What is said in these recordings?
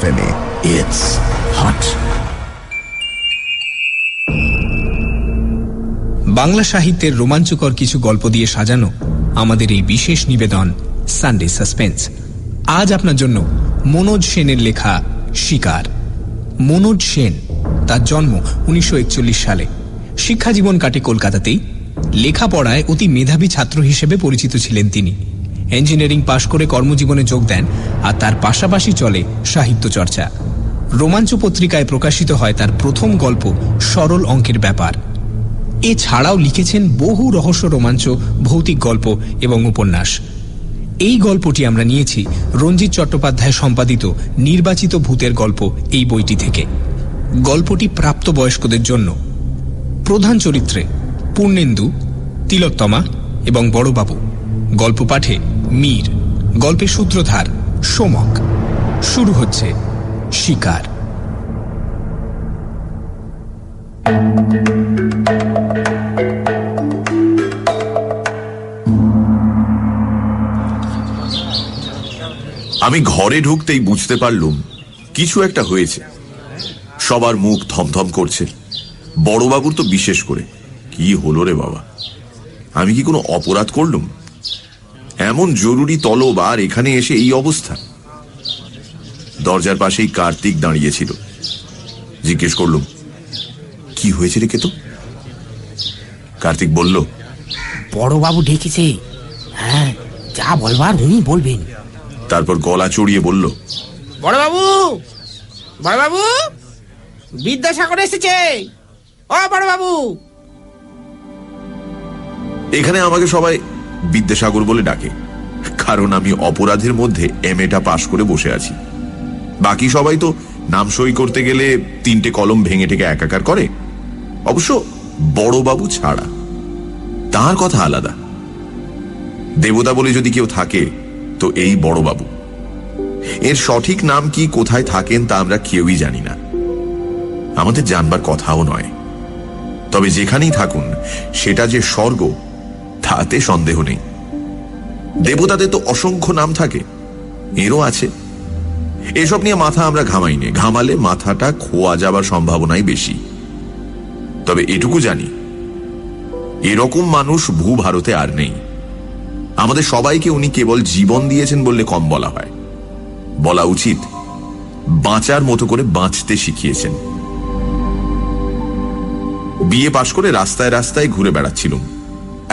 এফএম-এ it's hot. Bangla সাহিত্যের রোমাঞ্চকর কিছু গল্প দিয়ে সাজানো আমাদের এই বিশেষ নিবেদন সানডে সাসপেন্স। আজ আপনার জন্য মনোজ সেনের লেখা শিকার। মনোজ সেন, তার জন্ম 1941 সালে। শিক্ষাজীবন কাটে কলকাতাতেই। লেখাপড়ায় অতি মেধাবী ছাত্র হিসেবে পরিচিত ছিলেন তিনি। ইঞ্জিনিয়ারিং পাশ করে কর্মজীবনে যোগ দেন, আর তার পাশাপাশি চলে সাহিত্য চর্চা। রোমাঞ্চ পত্রিকায় প্রকাশিত হয় তার প্রথম গল্প সরল অঙ্কের ব্যাপার। এছাড়াও লিখেছেন বহু রহস্য রোমাঞ্চ, ভৌতিক গল্প এবং উপন্যাস। এই গল্পটি আমরা নিয়েছি রঞ্জিত চট্টোপাধ্যায় সম্পাদিত নির্বাচিত ভূতের গল্প এই বইটি থেকে। গল্পটি প্রাপ্তবয়স্কদের জন্য। প্রধান চরিত্রে পূর্ণেন্দু, তিলোত্তমা এবং বড়বাবু। গল্প পাঠে মীর। গল্পের সূত্রধার সোমক। শুরু হচ্ছে শিকার। আমি ঘরে ঢুকতেই বুঝতে পারলুম কিছু একটা হয়েছে। সবার মুখ থমথম করছে, বড়বাবুর তো বিশেষ করে। কি হলো রে বাবা, আমি কি কোনো অপরাধ করলুম? এমন জরুরি তলব, আর এখানে এসে এই অবস্থা। দরজার পাশেই কার্তিক দাঁড়িয়েছিল। জিজ্ঞেস করলুম, কি হয়েছে রে কেতো? কার্তিক বলল, বড়বাবু ডেকেছে। হ্যাঁ, যা বলবার উনি বলবেন। তারপর গলা চড়িয়ে বলল, বড়বাবু, বড়বাবু, বিদ্যাসাগর এসেছে। ও বড়বাবু। এখানে আমাকে সবাই বিদ্যাসাগর বলে ডাকে, কারণ আমি অপরাধের মধ্যে এমএটা পাশ করে বসে আছি। বাকি সবাই তো নাম সই করতে গেলে 3টে কলম ভেঙে টেকে একাকার করে, অবশ্য বড়বাবু ছাড়া। তার কথা আলাদা। দেবতা বলে যদি কেউ থাকে তো এই বড়বাবু। এর সঠিক নাম কি, কোথায় থাকেন তা আমরা কেউই জানি না, আমাদের জানবার কথাও নয়। তবে যেখানেই থাকুন সেটা যে স্বর্গ তাতে সন্দেহ নেই। দেবতাদের তো অসংখ্য নাম থাকে, এরও আছে। এসব নিয়ে মাথা আমরা ঘামাই নে, ঘামালে মাথাটা খোয়া যাবার সম্ভাবনাই বেশি। তবে এটুকু জানি, এরকম মানুষ ভূভারতে আর নেই। আমাদের সবাইকে উনি কেবল জীবন দিয়েছেন বললে কম বলা হয়। বলা উচিত বাঁচার মতো করে বাঁচতে শিখিয়েছেন। বিয়ে পাশ করে রাস্তায় রাস্তায় ঘুরে বেড়াচ্ছিলাম।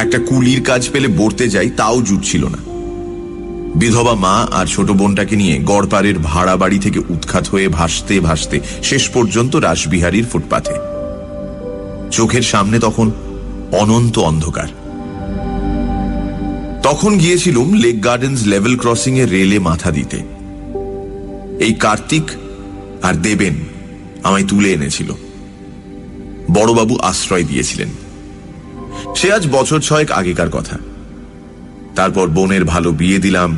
একটা কুলির কাজ পেলে বর্তে যাই, তাও জুটছিল না। বিধবা মা আর ছোট বোনটাকে নিয়ে গড়পাড়ের ভাড়া বাড়ি থেকে উৎখাত হয়ে ভাসতে ভাসতে শেষ পর্যন্ত রাসবিহারীর ফুটপাথে। চোখের সামনে তখন অনন্ত অন্ধকার। তখন গিয়েছিলুম লেক গার্ডেন্স লেভেল ক্রসিং এ রেলে মাথা দিতে। এই কার্তিক আর দেবেন আমায় তুলে এনেছিল। বড়বাবু আশ্রয় দিয়েছিলেন। সে আজ বছর 6 আগেকার কথা। তারপর বোনের ভালো বিয়ে দিলাম।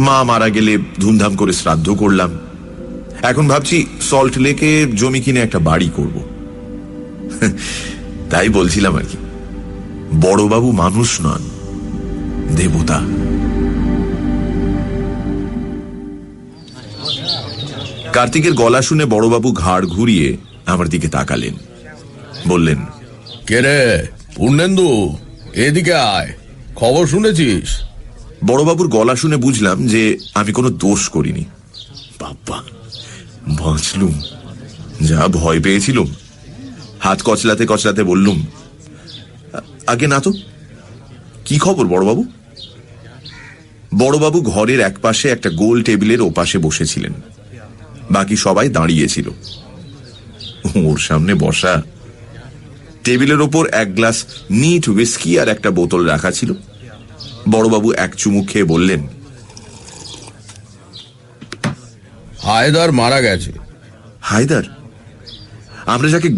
মা মারা গেলে ধুমধাম করে শ্রাদ্ধ করলাম। এখন ভাবছি সল্ট লেকে জমি কিনে একটা বাড়ি করব। তাই বলছিলাম আর কি, বড়বাবু মানুষ নন, দেবতা। কার্তিকের গলা শুনে বড়বাবু ঘাড় ঘুরিয়ে আমার দিকে তাকালেন, বললেন, কে রে পূর্ণেন্দু, এদিকে আয়, খবর শুনেছিস? বড়বাবুর গলা শুনে বুঝলাম যে আমি কোনো দোষ করিনি। বাবা, বাঁচলুম। যা ভয় পেয়েছিলুম। হাত কচলাতে কচলাতে বললুম, আগে না তো। কি খবর বড়বাবু? বড়বাবু ঘরের একপাশে একটা গোল টেবিলের ওপাশে বসেছিলেন। বাকি সবাই দাঁড়িয়েছিল। ওর সামনে বসা। টেবিলের ওপর এক গ্লাস নিট হুইস্কি আর একটা বোতল রাখা ছিল। বড়বাবু এক চুমুক খেয়ে বললেন, হায়দার মারা গেছে। হায়দার? আমরা যাকে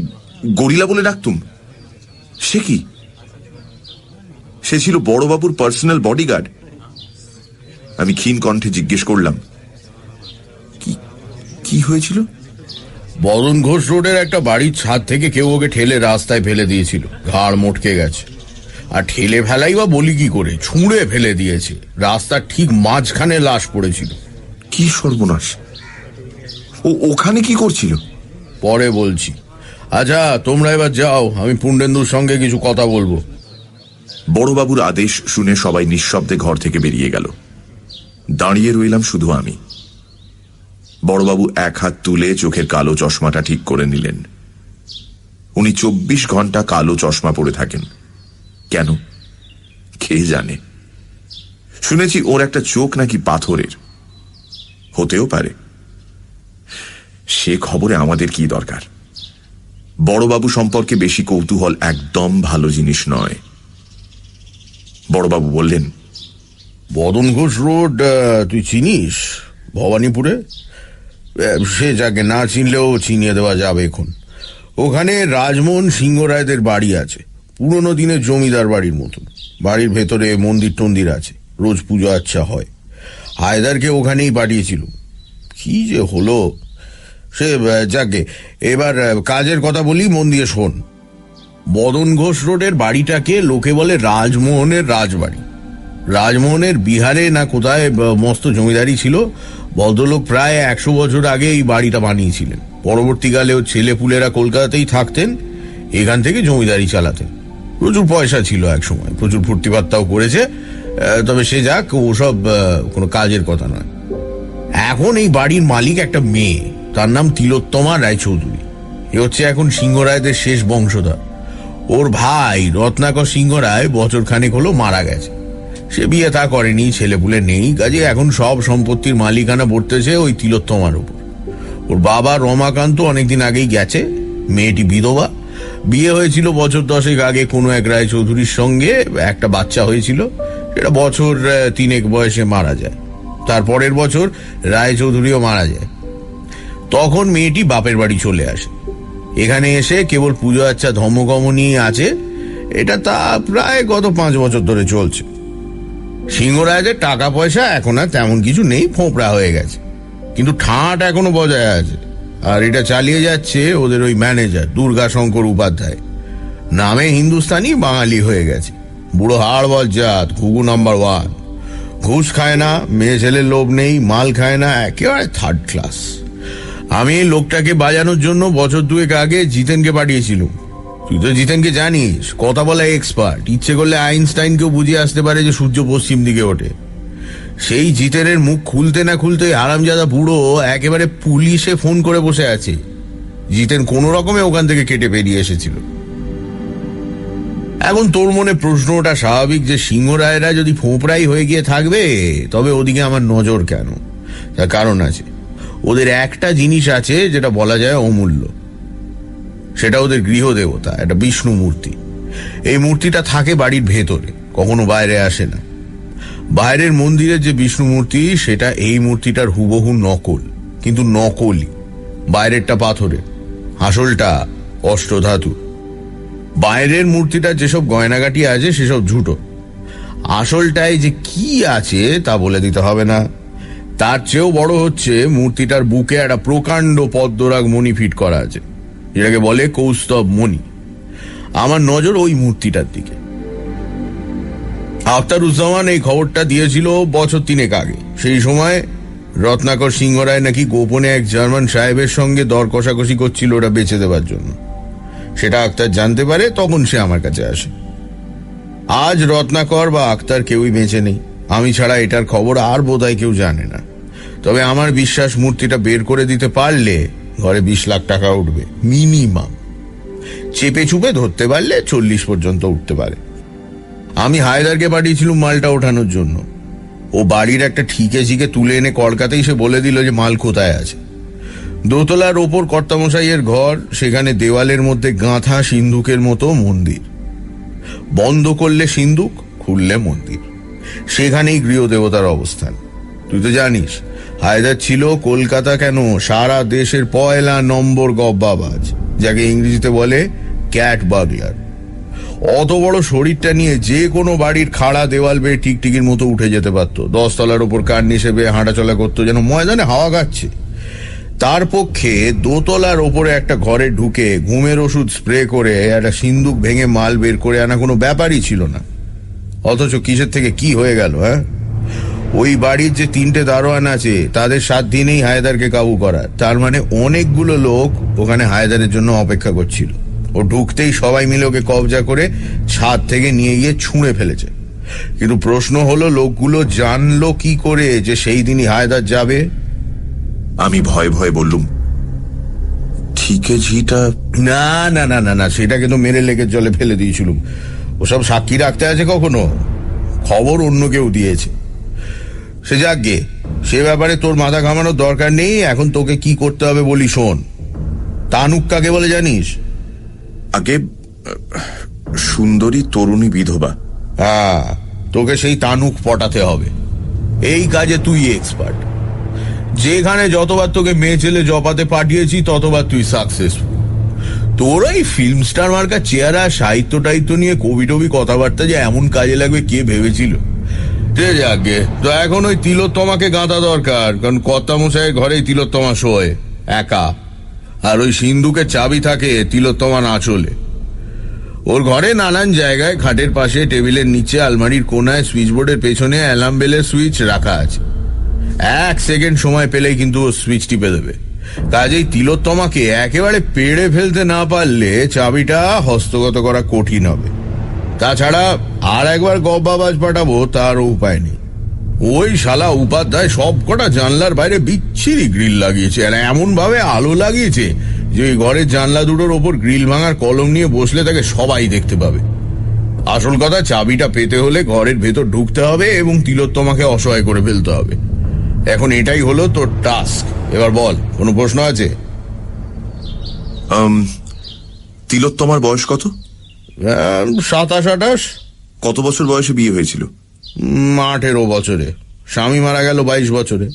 গরিলা বলে ডাকতুম, সে কি? সে ছিল বড়বাবুর পার্সোনাল বডিগার্ড। আমি ক্ষীণ কণ্ঠে জিজ্ঞেস করলাম, কি হয়েছিল? বদন ঘোষ রোডের একটা বাড়ির ছাদ থেকে কেউ ওকে ঠেলে রাস্তায় ফেলে দিয়েছিল। ঘাড় মটকে গেছে। আর ঠেলে ফেলাই বা বলি কি করে, ছুঁড়ে ফেলে দিয়েছে। রাস্তার ঠিক মাঝখানে লাশ পড়েছিল। কি সর্বনাশ! ওখানে কি করছিল? পরে বলছি। আচ্ছা, তোমরা এবার যাও, আমি পুণ্ডেন্দুর সঙ্গে কিছু কথা বলবো। বড়বাবুর আদেশ শুনে সবাই নিঃশব্দে ঘর থেকে বেরিয়ে গেল। দাঁড়িয়ে রইলাম শুধু আমি। বড়বাবু এক হাত তুলে চোখের কালো চশমাটা ঠিক করে নিলেন। উনি 24 ঘন্টা কালো চশমা পরে থাকেন। কেন কে জানে? শুনেছি ওর একটা চোখ নাকি পাথরের। হতেও পারে, সে খবরে আমাদের কি দরকার? বড়বাবু সম্পর্কে বেশি কৌতূহল একদম ভালো জিনিস নয়। বড়বাবু বললেন, বদন ঘোষ রোড তুই চিনিস? ভবানীপুরে? সে যাকে না চিনলেও চিনিয়ে দেওয়া যাবে এখন। ওখানে রাজমোহন সিংহ রায়দের বাড়ি আছে, পুরনো দিনের জমিদার বাড়ির মতন। বাড়ির ভেতরে মন্দির টন্দির আছে, রোজ পুজো আচ্ছা হয়। হায়দারকে ওখানেই পাঠিয়েছিল। কি যে হলো সে যাকে, এবার কাজের কথা বলি, মন দিয়ে শোন। বদন ঘোষ রোডের বাড়িটাকে লোকে বলে রাজমোহনের রাজবাড়ি। রাজমোহনের বিহারে না কোথায় মস্ত জমিদারি ছিল। ভদ্রলোক প্রায় 100 বছর আগে এই বাড়িটা বানিয়েছিলেন। পরবর্তীকালে ও ছেলেপুলেরা কলকাতাতেই থাকতেন, এখান থেকে জমিদারি চালাতেন। প্রচুর পয়সা ছিল এক সময়, প্রচুর ফুর্তিবার্তাও করেছে। তবে সে যাক, ওসব কোনো কাজের কথা নয়। এখন এই বাড়ির মালিক একটা মেয়ে, তার নাম তিলোত্তমা রায়চৌধুরী। এ হচ্ছে এখন সিংহ রায়দের শেষ বংশধর। ওর ভাই রত্নাকর সিংহ রায় বছর খানেক হলো মারা গেছে। সে বিয়ে তা করেনি, ছেলেপুলে নেই, কাজে এখন সব সম্পত্তির মালিকানা বর্তেছে ওই তিলোত্তমার উপর। ওর বাবা রমাকান্ত অনেকদিন আগেই গেছে, মেয়েটি বিধবা। বিয়ে হয়েছিল বছর 10 আগে কোনো এক রায়চৌধুরীর সঙ্গে, একটা বাচ্চা হয়েছিল, সেটা বছর 3 বয়সে মারা যায়। তারপরের বছর রায়চৌধুরীও মারা যায়। তখন মেয়েটি বাপের বাড়ি চলে আসে। এখানে এসে কেবল পুজো আচ্ছা ধর্মকর্ম নিয়ে আছে। এটা তা প্রায় গত 5 বছর ধরে চলছে। সিংহরায়দের টাকা পয়সা এখন আর তেমন কিছু নেই, ফোঁপড়া হয়ে গেছে, কিন্তু ঠাঁট এখনো বজায় আছে। আর এটা চালিয়ে যাচ্ছে ওদের ওই ম্যানেজার দুর্গাশঙ্কর উপাধ্যায়। নামে হিন্দুস্তানি, বাঙালি হয়ে গেছে। বুড়ো হাড় বজ্জাত, ঘুঘু নাম্বার 1। ঘুষ খায় না, মেয়ে ছেলের লোভ নেই, মাল খায় না, একেবারে 3rd ক্লাস। আমি এই লোকটাকে বাজানোর জন্য বছর 2 আগে জিতেনকে পাঠিয়েছিলাম। তুই তো জিতেনকে জানিস, কথা বলা এক্সপার্ট। ইচ্ছে করলে আইনস্টাইনকেও বুঝিয়ে আসতে পারে যে সূর্য পশ্চিম দিকে ওঠে। সেই জিতেনের মুখ খুলতে না খুলতে আরামজাদা বুড়ো একেবারে পুলিশে ফোন করে বসে আছে। জিতেন কোনো রকমে ওখান থেকে কেটে বেরিয়ে এসেছিল। এখন তোর মনে প্রশ্নটা স্বাভাবিক যে সিংহ রায়রা যদি ফোঁপড়াই হয়ে গিয়ে থাকবে, তবে ওদিকে আমার নজর কেন? তার কারণ আছে। ওদের একটা জিনিস আছে যেটা বলা যায় অমূল্য। সেটা ওদের গৃহদেবতা, একটা বিষ্ণু মূর্তি। এই মূর্তিটা থাকে বাড়ির ভেতরে, কখনো বাইরে আসে না। বাইরের মন্দিরের যে বিষ্ণু মূর্তি, সেটা এই মূর্তিটার হুবহু নকল, কিন্তু নকলই। বাইরেরটা পাথরের, আসলটা অষ্টধাতু। বাইরের মূর্তিটার যেসব গয়নাগাটি আছে সেসব ঝুটো। আসলটায় যে কি আছে তা বলে দিতে হবে না। তার চেয়েও বড় হচ্ছে, মূর্তিটার বুকে একটা প্রকাণ্ড পদ্মরাগ মণি ফিট করা আছে, যেটাকে বলে কৌস্তব মণি। আমার নজর ওই মূর্তিটার দিকে। আখতারুজ্জামান এই খবরটা দিয়েছিল বছর 3 আগে। সেই সময় রত্নাকর সিংহ রায় নাকি গোপনে এক জার্মান সাহেবের সঙ্গে দর কষাকষি করছিল ওটা বেচে দেবার জন্য। সেটা আখতার জানতে পারে, তখন সে আমার কাছে আসে। আজ রত্নাকর বা আখতার কেউই বেঁচে নেই। আমি ছাড়া এটার খবর আর বোধহয় কেউ জানে না। তবে আমার বিশ্বাস, মূর্তিটা বের করে দিতে পারলে ঘরে 20 লাখ টাকা উঠবে মিনিমাম। চেপে চুপে ধরতে পারলে 40 পর্যন্ত উঠতে পারে। আমি হায়দারকে পাঠিয়েছিলাম মালটা ওঠানোর জন্য। ও বাড়ির একটা ঠিকে ঝিকে তুলে এনে কলকাতায় সে বলে দিল যে মাল কোথায় আছে। দোতলার ওপর কর্তামশাইয়ের ঘর, সেখানে দেওয়ালের মধ্যে গাঁথা সিন্ধুকের মতো মন্দির। বন্ধ করলে সিন্ধুক, খুললে মন্দির। সেখানেই গৃহদেবতার অবস্থান। তুই তো জানিস, হায়দার ছিল কলকাতা কেন সারা দেশের 1 নম্বর গব্বাবাজ, যাকে ইংরেজিতে বলে ক্যাট বাগলার। অত বড় শরীরটা নিয়ে যে কোনো বাড়ির খাড়া দেওয়াল বেয়ে টিকটিকির মতো উঠে যেতে পারত। 10 তলার ওপর কার নিচে বেয়ে হাঁটাচলা করতো, যেন ময়দানে হাওয়া খাচ্ছে। তার পক্ষে দোতলার ওপরে একটা ঘরে ঢুকে ঘুমের ওষুধ স্প্রে করে একটা সিন্দুক ভেঙে মাল বের করে আনা কোনো ব্যাপারই ছিল না। অথচ কিসের থেকে কি হয়ে গেল, হ্যাঁ? ওই বাড়ির যে 3টে দারোয়ান আছে তাদের 7 দিনেই হায়দারকে কাবু করা, তার মানে অনেকগুলো লোক ওখানে হায়দারের জন্য অপেক্ষা করছিল। ও ঢুকতেই সবাই মিলে ওকে কবজা করে ছাদ থেকে নিয়ে গিয়ে ছুঁড়ে ফেলেছে। কিন্তু প্রশ্ন হলো, লোকগুলো জানলো কি করে যে সেই দিনই হায়দার যাবে? আমি ভয়ে ভয়ে বললুম, ঠিকে ঝিটা। না না না না না, সেটাকে তো মেরে লেকের জলে ফেলে দিয়েছিলুম। ওসব সাক্ষী রাখতে আছে কখনো? খবর অন্য কেউ দিয়েছে। সে যাক গে, সে ব্যাপারে তোর মাথা ঘামানোর দরকার নেই। এখন তোকে কি করতে হবে বলি শোন। তানুক কাকে বলে জানিস? আগে সুন্দরী তরুণী বিধবা। হ্যাঁ, তোকে সেই তানুক পটাতে হবে। এই কাজে তুই এক্সপার্ট। যেখানে যতবার তোকে মেয়ে ছেলে জপাতে পাঠিয়েছি ততবার তুই সাকসেসফুল। তোর এই ফিল্ম স্টার মার্কা চেহারা, সাহিত্য টাহিত্য নিয়ে কবি টবি কথাবার্তা যে এমন কাজে লাগবে কে ভেবেছিল? ঠিক আছে, তো এখন ওই তিলোত্তমাকে গাঁদা দরকার, কারণ কর্তামশাইয়ের ঘরেই তিলোত্তমা শোয় একা। আর ওই সিন্ধুকের চাবি থাকে তিলোত্তমার আঁচলে। ওর ঘরে নানান জায়গায়, খাটের পাশে, টেবিলের নিচে, আলমারির কোনায়, সুইচ বোর্ডের পেছনে অ্যালার্ম বেলের সুইচ রাখা আছে। 1 সেকেন্ড সময় পেলেই কিন্তু ও সুইচ টিপে দেবে। কাজেই তিলোত্তমাকে একেবারে পেড়ে ফেলতে না পারলে চাবিটা হস্তগত করা কঠিন হবে। তাছাড়া আর একবার গব্বাবাজ পাঠাবো তারও উপায় নেই। ওই শালা উপাধ্যায় সব কটা জানলার বাইরে বিচ্ছিরি গ্রিল লাগিয়েছে, আর এমন ভাবে আলো লাগিয়েছে যে ওই ঘরের জানলা দুটোর ওপর গ্রিল ভাঙার কলম নিয়ে বসলে তাকে সবাই দেখতে পাবে। আসল কথা, চাবিটা পেতে হলে ঘরের ভেতর ঢুকতে হবে এবং তিলোত্তমাকে অসহায় করে ফেলতে হবে। এখন এটাই হলো তোর টাস্ক। এবার বল, কোনো প্রশ্ন আছে? তিলোত্তমার বয়স কত? 27-28। কত বছর বয়সে বিয়ে হয়েছিল? 18 বছরে। স্বামী মারা গেল 22 বছরে।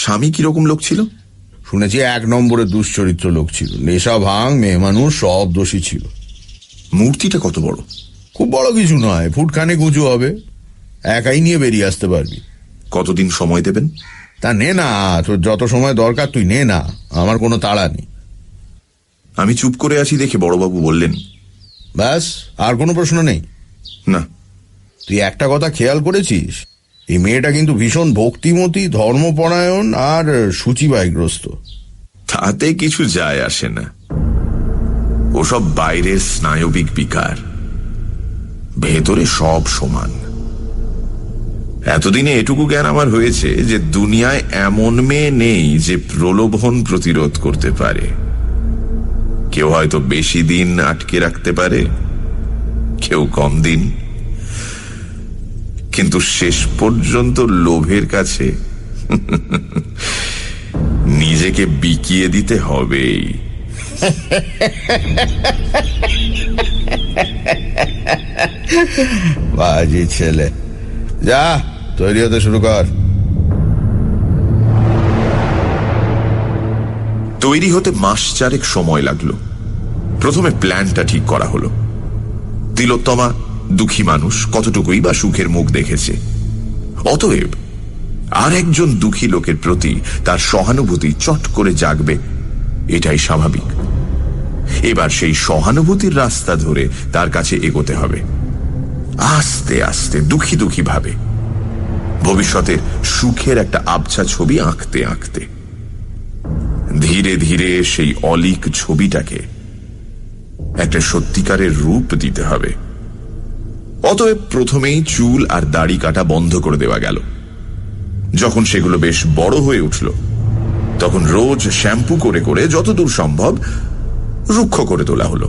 স্বামী কিরকম লোক ছিল? শুনেছি 1 নম্বরের দুশ্চরিত্র লোক ছিল। নেশা, ভাঙ, মেয়ে মানুষ সব দোষী ছিল। মূর্তিটা কত বড়? খুব বড় কিছু নয়, ফুটখানেক উঁচু হবে। একাই নিয়ে বেরিয়ে আসতে পারবি। কতদিন সময় দেবেন? তা নে না, তোর যত সময় দরকার তুই নে না, আমার কোনো তাড়া নেই। আমি চুপ করে আছি দেখে বড়বাবু বললেন, ব্যাস, আর কোনো প্রশ্ন নেই? না। তুই একটা কথা খেয়াল করেছিস? এই মেয়েটা কিন্তু ভীষণ ভক্তিমতী, ধর্মপরায়ণ আর সূচিবায়গ্রস্ত। তাতে কিছু যায় আসে না। ওসব বাইরের স্নায়বিক বিকার, ভেতরে সব সমান। এতদিনে এটুকু জ্ঞান আমার হয়েছে যে দুনিয়ায় এমন মেয়ে নেই যে প্রলোভন প্রতিরোধ করতে পারে। কেউ হয়তো বেশি দিন আটকে রাখতে পারে, কেউ কম দিন, কিন্তু শেষ পর্যন্ত লোভের কাছে নিজেকে বিকিয়ে দিতে হবেই। বাজি ছেলে, যা তৈরি হতে শুরু কর। তৈরি হতে মাস 4 সময় লাগলো। প্রথমে প্ল্যানটা ঠিক করা হলো। তিলোত্তমা দুঃখী মানুষ, কতটুকুই বা সুখের মুখ দেখেছে। অতএব আর একজন দুঃখী লোকের প্রতি তার সহানুভূতি চট করে জাগবে, এটাই স্বাভাবিক। এবার সেই সহানুভূতির রাস্তা ধরে তার কাছে এগোতে হবে, আস্তে আস্তে, দুঃখী দুঃখী ভাবে, ভবিষ্যতের সুখের একটা আবছা ছবি আঁকতে আঁকতে। ধীরে ধীরে সেই অলিক ছবিটাকে একটা সত্যিকারের রূপ দিতে হবে। অতএব প্রথমেই চুল আর দাড়ি কাটা বন্ধ করে দেওয়া গেল। যখন সেগুলো বেশ বড় হয়ে উঠল, তখন রোজ শ্যাম্পু করে করে যতদূর সম্ভব রুক্ষ করে তোলা হলো।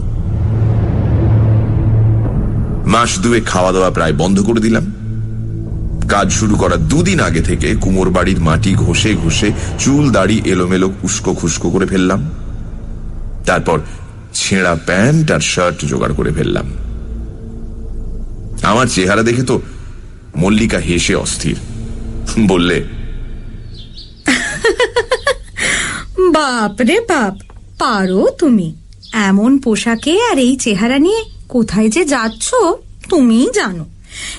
মাস 2 খাওয়া দাওয়া প্রায় বন্ধ করে দিলাম। কাজ শুরু করার 2 দিন আগে থেকে কুমোর বাড়ির মাটি ঘষে ঘষে চুল দাড়ি এলোমেলো উস্কো খুস্কো করে ফেললাম। তারপর ছেঁড়া প্যান্ট আর শার্ট জোগাড় করে ফেললাম। আমার চেহারা দেখে তো মল্লিকা হেসে অস্থির, বললে, বাপ রে বাপ, পারো তুমি। এমন পোশাকে আর এই চেহারা নিয়ে কোথায় যে যাচ্ছ তুমিই জানো।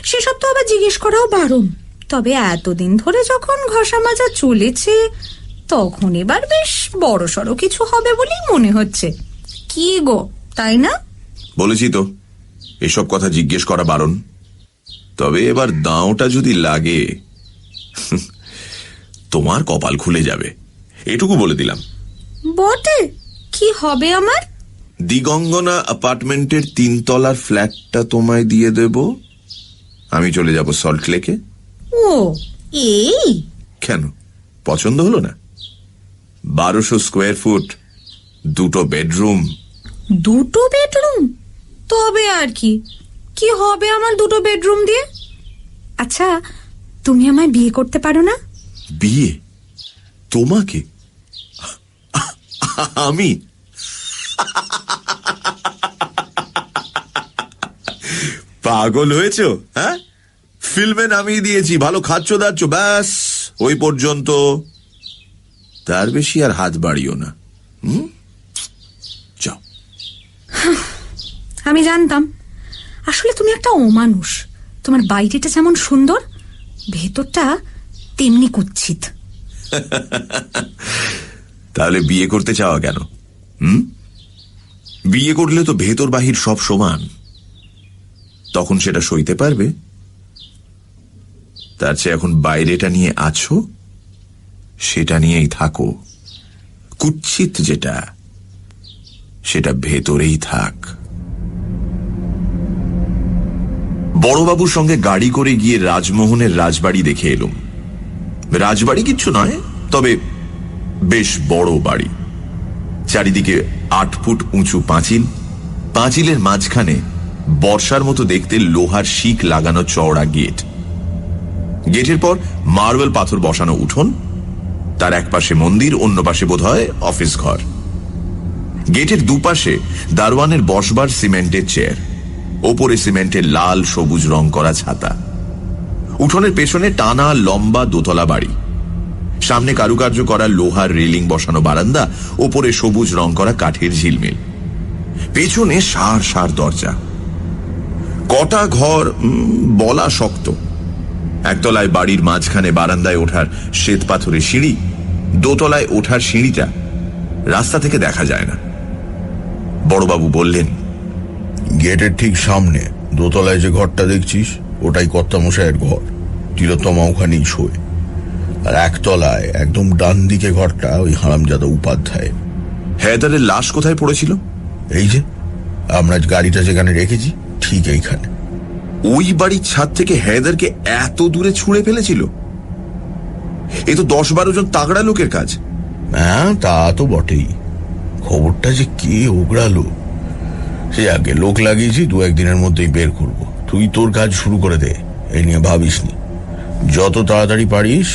সেসব তো আবার জিজ্ঞেস করাও বারণ। তবে এতদিন ধরে যখন ঘষা মাজা চলেছে, তখন এবার বেশ বড়সড় কিছু হবে বলেই মনে হচ্ছে। কি গো, তাই না? বলেছি তো, এসব কথা জিজ্ঞেস করা বারণ। তবে এবার দাঁওটা যদি লাগে তোমার কপাল খুলে যাবে, এটুকু বলে দিলাম। বটে, কি হবে আমার? দিগঙ্গনা অ্যাপার্টমেন্টের 3 তলার ফ্ল্যাটটা তোমায় দিয়ে দেব, আমি চলে যাব সল্ট লেকে। ও এই কেন, পছন্দ হলো না? 1200 স্কোয়ার ফুট, 2 বেডরুম। 2 বেডরুম? তবে আর কি, কি হবে আমার 2 বেডরুম দিয়ে? আচ্ছা, তুমি আমায় বিয়ে করতে পারো না? বিয়ে? তোমাকে? আমি? পাগল হয়েছ? হ্যাঁ, ফিল্মে নামিয়ে দিয়েছি, ভালো খাচ্ছ দাচ্ছ, ব্যাস ওই পর্যন্ত, তার বেশি আর হাত বাড়িও না। যাও। আমি জানতাম, আসলে তুমি একটা অমানুষ। তোমার বাইরেটা যেমন সুন্দর, ভেতরটা তেমনি কুৎসিত। তাহলে বিয়ে করতে চাওয়া কেন? বিয়ে করলে তো ভেতর বাহির সব সমান, তখন সেটা সইতে পারবে। তার চেয়ে এখন বাইরেটা নিয়ে আছো, সেটা নিয়েই থাকো। কুৎসিত যেটা, সেটা ভেতরেই থাক। বড়বাবুর সঙ্গে গাড়ি করে গিয়ে রাজমোহনের রাজবাড়ি দেখে এলুম। রাজবাড়ি কিচ্ছু নয়, তবে বেশ বড় বাড়ি। চারিদিকে 8 ফুট উঁচু পাঁচিল, পাঁচিলের মাঝখানে বর্ষার মতো দেখতে লোহার শিক লাগানো চওড়া গেট। গেটের পর মার্বেল পাথর বসানো উঠোন, তার এক পাশে মন্দির, অন্য পাশে বোধহয় অফিস ঘর। গেটের দুপাশে দারোয়ানের বসবার সিমেন্টের চেয়ার, ওপরে সিমেন্টের লাল সবুজ রং করা ছাতা। উঠোনের পেছনে টানা লম্বা দোতলা বাড়ি, সামনে কারুকার্য করা লোহার রেলিং বসানো বারান্দা, ওপরে সবুজ রং করা কাঠের ঝিলমিল, পেছনে সার সার দরজা। কটা ঘর বলা শক্ত। একতলায় বাড়ির মাঝখানে বারান্দায় ওঠার শ্বেত পাথরের সিঁড়ি, দোতলায় ওঠার সিঁড়িটা রাস্তা থেকে দেখা যায় না। বড়বাবু বললেন, গেটের ঠিক সামনে দোতলায় যে ঘরটা দেখছিস, ওটাই কর্তামশাইয়ের ঘর। তিলোত্তমা ওখানেই শোয়। আর একতলায় একদম ডান দিকে ঘরটা ওই হারামজাদা উপাধ্যায়। হেদারের লাশ কোথায় পড়েছিল? এই যে আমরা গাড়িটা যেখানে রেখেছি, ঠিক এইখানে। ওই বাড়ির ছাদ থেকে হেদারকে এত দূরে ছুঁড়ে ফেলেছিল? এ তো 10-12 জন তাগড়া লোকের কাজ। হ্যাঁ, তা তো বটেই। খবরটা যে কে ওগড়ালো, সে আগে লোক লাগিয়েছি, 2-1 দিনের মধ্যেই বের করব। তুই তোর কাজ শুরু করে দে, এই নিয়ে ভাবিস নি। যত তাড়াতাড়ি পারিস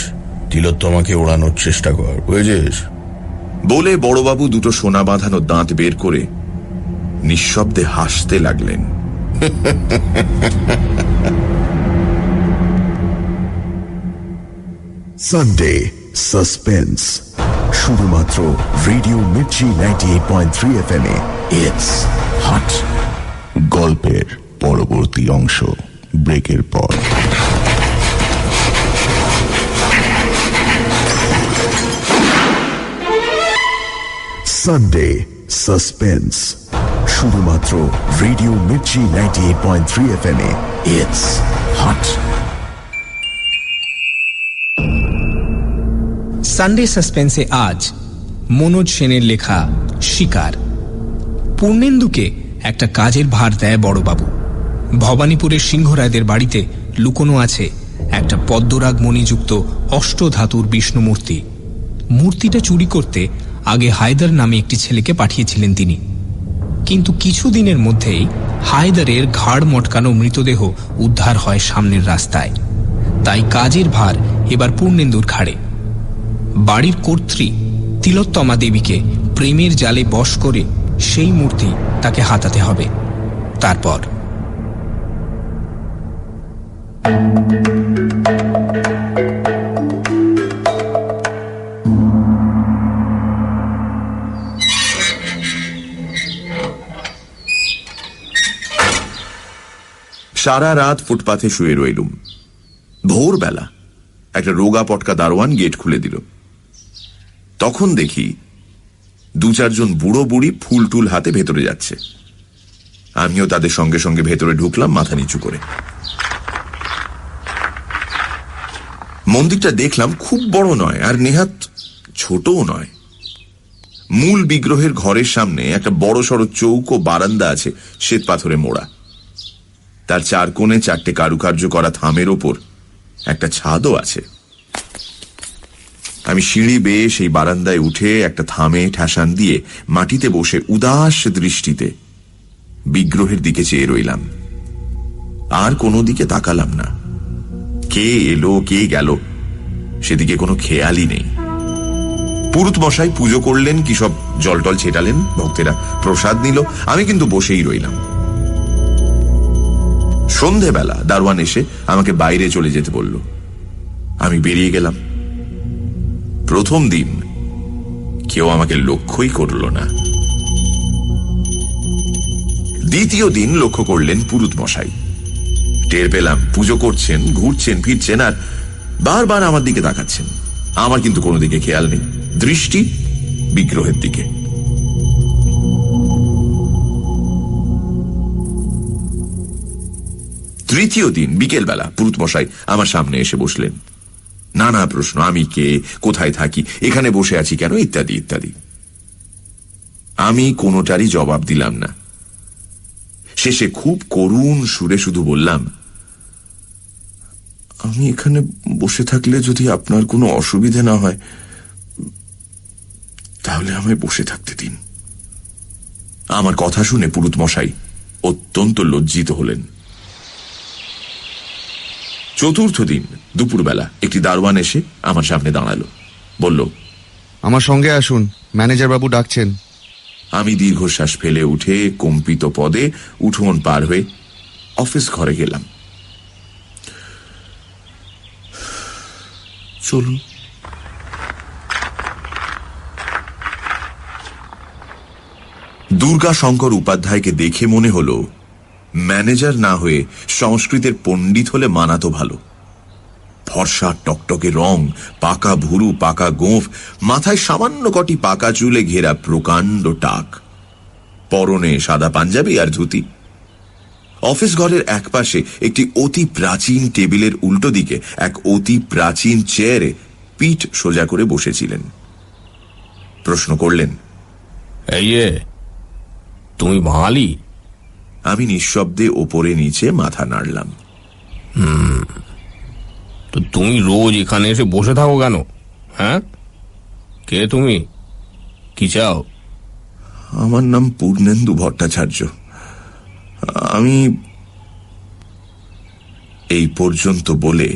তিলোত্তমাকে ওড়ানোর চেষ্টা কর, বুঝেছিস? বলে বড়বাবু 2 সোনা বাঁধানো দাঁত বের করে নিঃশব্দে হাসতে লাগলেন। সানডে সাসপেন্স, শুধুমাত্র রেডিও মির্চি 98.3 FM এ। It's hot. গল্পের পরবর্তী অংশ ব্রেকের পর। সানডে সাসপেন্স, শুধুমাত্র রেডিও মির্চি 98.3 FM এ। It's hot. সানডে সাসপেন্সে আজ মনোজ সেনের লেখা শিকার। পূর্ণেন্দুকে একটা কাজের ভার দেয় বড়বাবু। ভবানীপুরের সিংহরায়দের বাড়িতে লুকোনো আছে একটা পদ্মরাগ মণিযুক্ত অষ্টধাতুর বিষ্ণু মূর্তি। মূর্তিটা চুরি করতে আগে হায়দার নামে একটি ছেলেকে পাঠিয়েছিলেন তিনি, কিন্তু কিছুদিনের মধ্যেই হায়দারের ঘাড় মটকানো মৃতদেহ উদ্ধার হয় সামনের রাস্তায়। তাই কাজের ভার এবার পূর্ণেন্দুর ঘাড়ে। বাড়ির কর্ত্রী তিলোত্তমা দেবীকে প্রেমের জালে বশ করে সেই মূর্তি তাকে হাতাতে হবে। তারপর সারা রাত ফুটপাথে শুয়ে রইলুম। ভোরবেলা একটা রোগা পটকা দারোয়ান গেট খুলে দিল। তখন দেখি 2-4 জন বুড়ো বুড়ি ফুল টুল হাতে ভেতরে যাচ্ছে। আমিও তাদের সঙ্গে সঙ্গে ভেতরে ঢুকলাম, মাথা নিচু করে। মন্দিরটা দেখলাম খুব বড় নয়, আর নেহাত ছোটও নয়। মূল বিগ্রহের ঘরের সামনে একটা বড় সড়ো চৌকো বারান্দা আছে, শ্বেত পাথরে মোড়া। তার চার কোণে চারটে কারুকার্য করা থামের ওপর একটা ছাদও আছে। আমি সিঁড়ি বেয়ে সেই বারান্দায় উঠে একটা থামে ঠাসান দিয়ে মাটিতে বসে উদাস দৃষ্টিতে বিগ্রহের দিকে চেয়ে রইলাম। আর কোনো দিকে তাকালাম না। কে এলো কে গেল সেদিকে কোনো খেয়ালই নেই। পুরুত মশাই পুজো করলেন, কি সব জল টল ছেটালেন, ভক্তেরা প্রসাদ নিল, আমি কিন্তু বসেই রইলাম। সন্ধেবেলা দারোয়ান এসে আমাকে বাইরে চলে যেতে বলল। আমি বেরিয়ে গেলাম। প্রথম দিন কেউ আমাকে লক্ষ্যই করল না। দ্বিতীয় দিন লক্ষ্য করলেন পুরুত মশাই। টের পেলাম পুজো করছেন, ঘুরছেন ফিরছেন, আর বারবার আমার দিকে তাকাচ্ছেন। আমার কিন্তু কোনো দিকে খেয়াল নেই, দৃষ্টি বিগ্রহের দিকে। তৃতীয় দিন বিকেলবেলা পুরুত মশাই আমার সামনে এসে বসলেন। নানা প্রশ্ন, আমি কে, কোথায় থাকি, এখানে বসে আছি কেন, ইত্যাদি ইত্যাদি। আমি কোনোটারই জবাব দিলাম না। শেষে খুব করুণ সুরে শুধু বললাম, আমি এখানে বসে থাকলে যদি আপনার কোনো অসুবিধে না হয় তাহলে আমায় বসে থাকতে দিন। আমার কথা শুনে পুরুত মশাই অত্যন্ত লজ্জিত হলেন। চতুর্থ দিন দুপুরবেলা একটি দারোয়ান এসে আমার সামনে দাঁড়ালো, বলল, আমার সঙ্গে আসুন, ম্যানেজার বাবু ডাকছেন। আমি দীর্ঘশ্বাস ফেলে উঠে কম্পিত পদে উঠোন পার হয়ে অফিস ঘরে গেলাম। চলুন। দুর্গা শঙ্কর উপাধ্যায়কে দেখে মনে হলো ম্যানেজার না হয়ে সংস্কৃতের পণ্ডিত হলে মানাতো ভালো। ফর্সা টকটকে রং, পাকা ভুরু, পাকা গোঁফ, মাথায় সামান্য কটি পাকা চুলে ঘেরা প্রকাণ্ড টাক, পরনে সাদা পাঞ্জাবি আর ধুতি। অফিস ঘরের একপাশে একটি অতি প্রাচীন টেবিলের উল্টো দিকে এক অতি প্রাচীন চেয়ারে পিঠ সোজা করে বসেছিলেন। প্রশ্ন করলেন, এই যে তুমি বাঙালি? আমি নিঃশব্দে ওপরে নিচে মাথা নাড়লাম। তো তুমি রোজ এখানে এসে বসে থাকো কেন? হ্যাঁ, কে তুমি, কি চাও? আমার নাম পূর্ণেন্দু ভট্টাচার্য। আমি এই পর্যন্ত বলে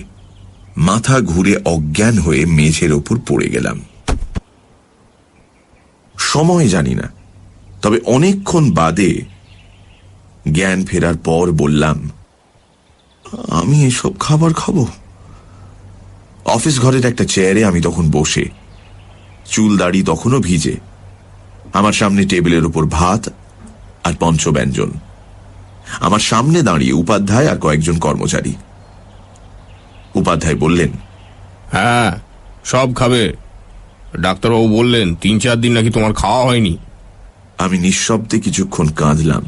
মাথা ঘুরে অজ্ঞান হয়ে মেঝের ওপর পড়ে গেলাম। সময় জানি না, তবে অনেকক্ষণ বাদে জ্ঞান ফেরার পর বললাম, আমি এসব খাবার খাবো? অফিস ঘরের একটা চেয়ারে আমি তখন বসে, চুল দাড়ি তখনও ভিজে। আমার সামনে টেবিলের উপর ভাত আর পঞ্চব্যঞ্জন। আমার সামনে দাঁড়িয়ে উপাধ্যায় আর কয়েকজন কর্মচারী। উপাধ্যায় বললেন, হ্যাঁ, সব খাবে। ডাক্তারবাবু বললেন 3-4 দিন নাকি তোমার খাওয়া হয়নি। আমি নিঃশব্দে কিছুক্ষণ কাঁদলাম।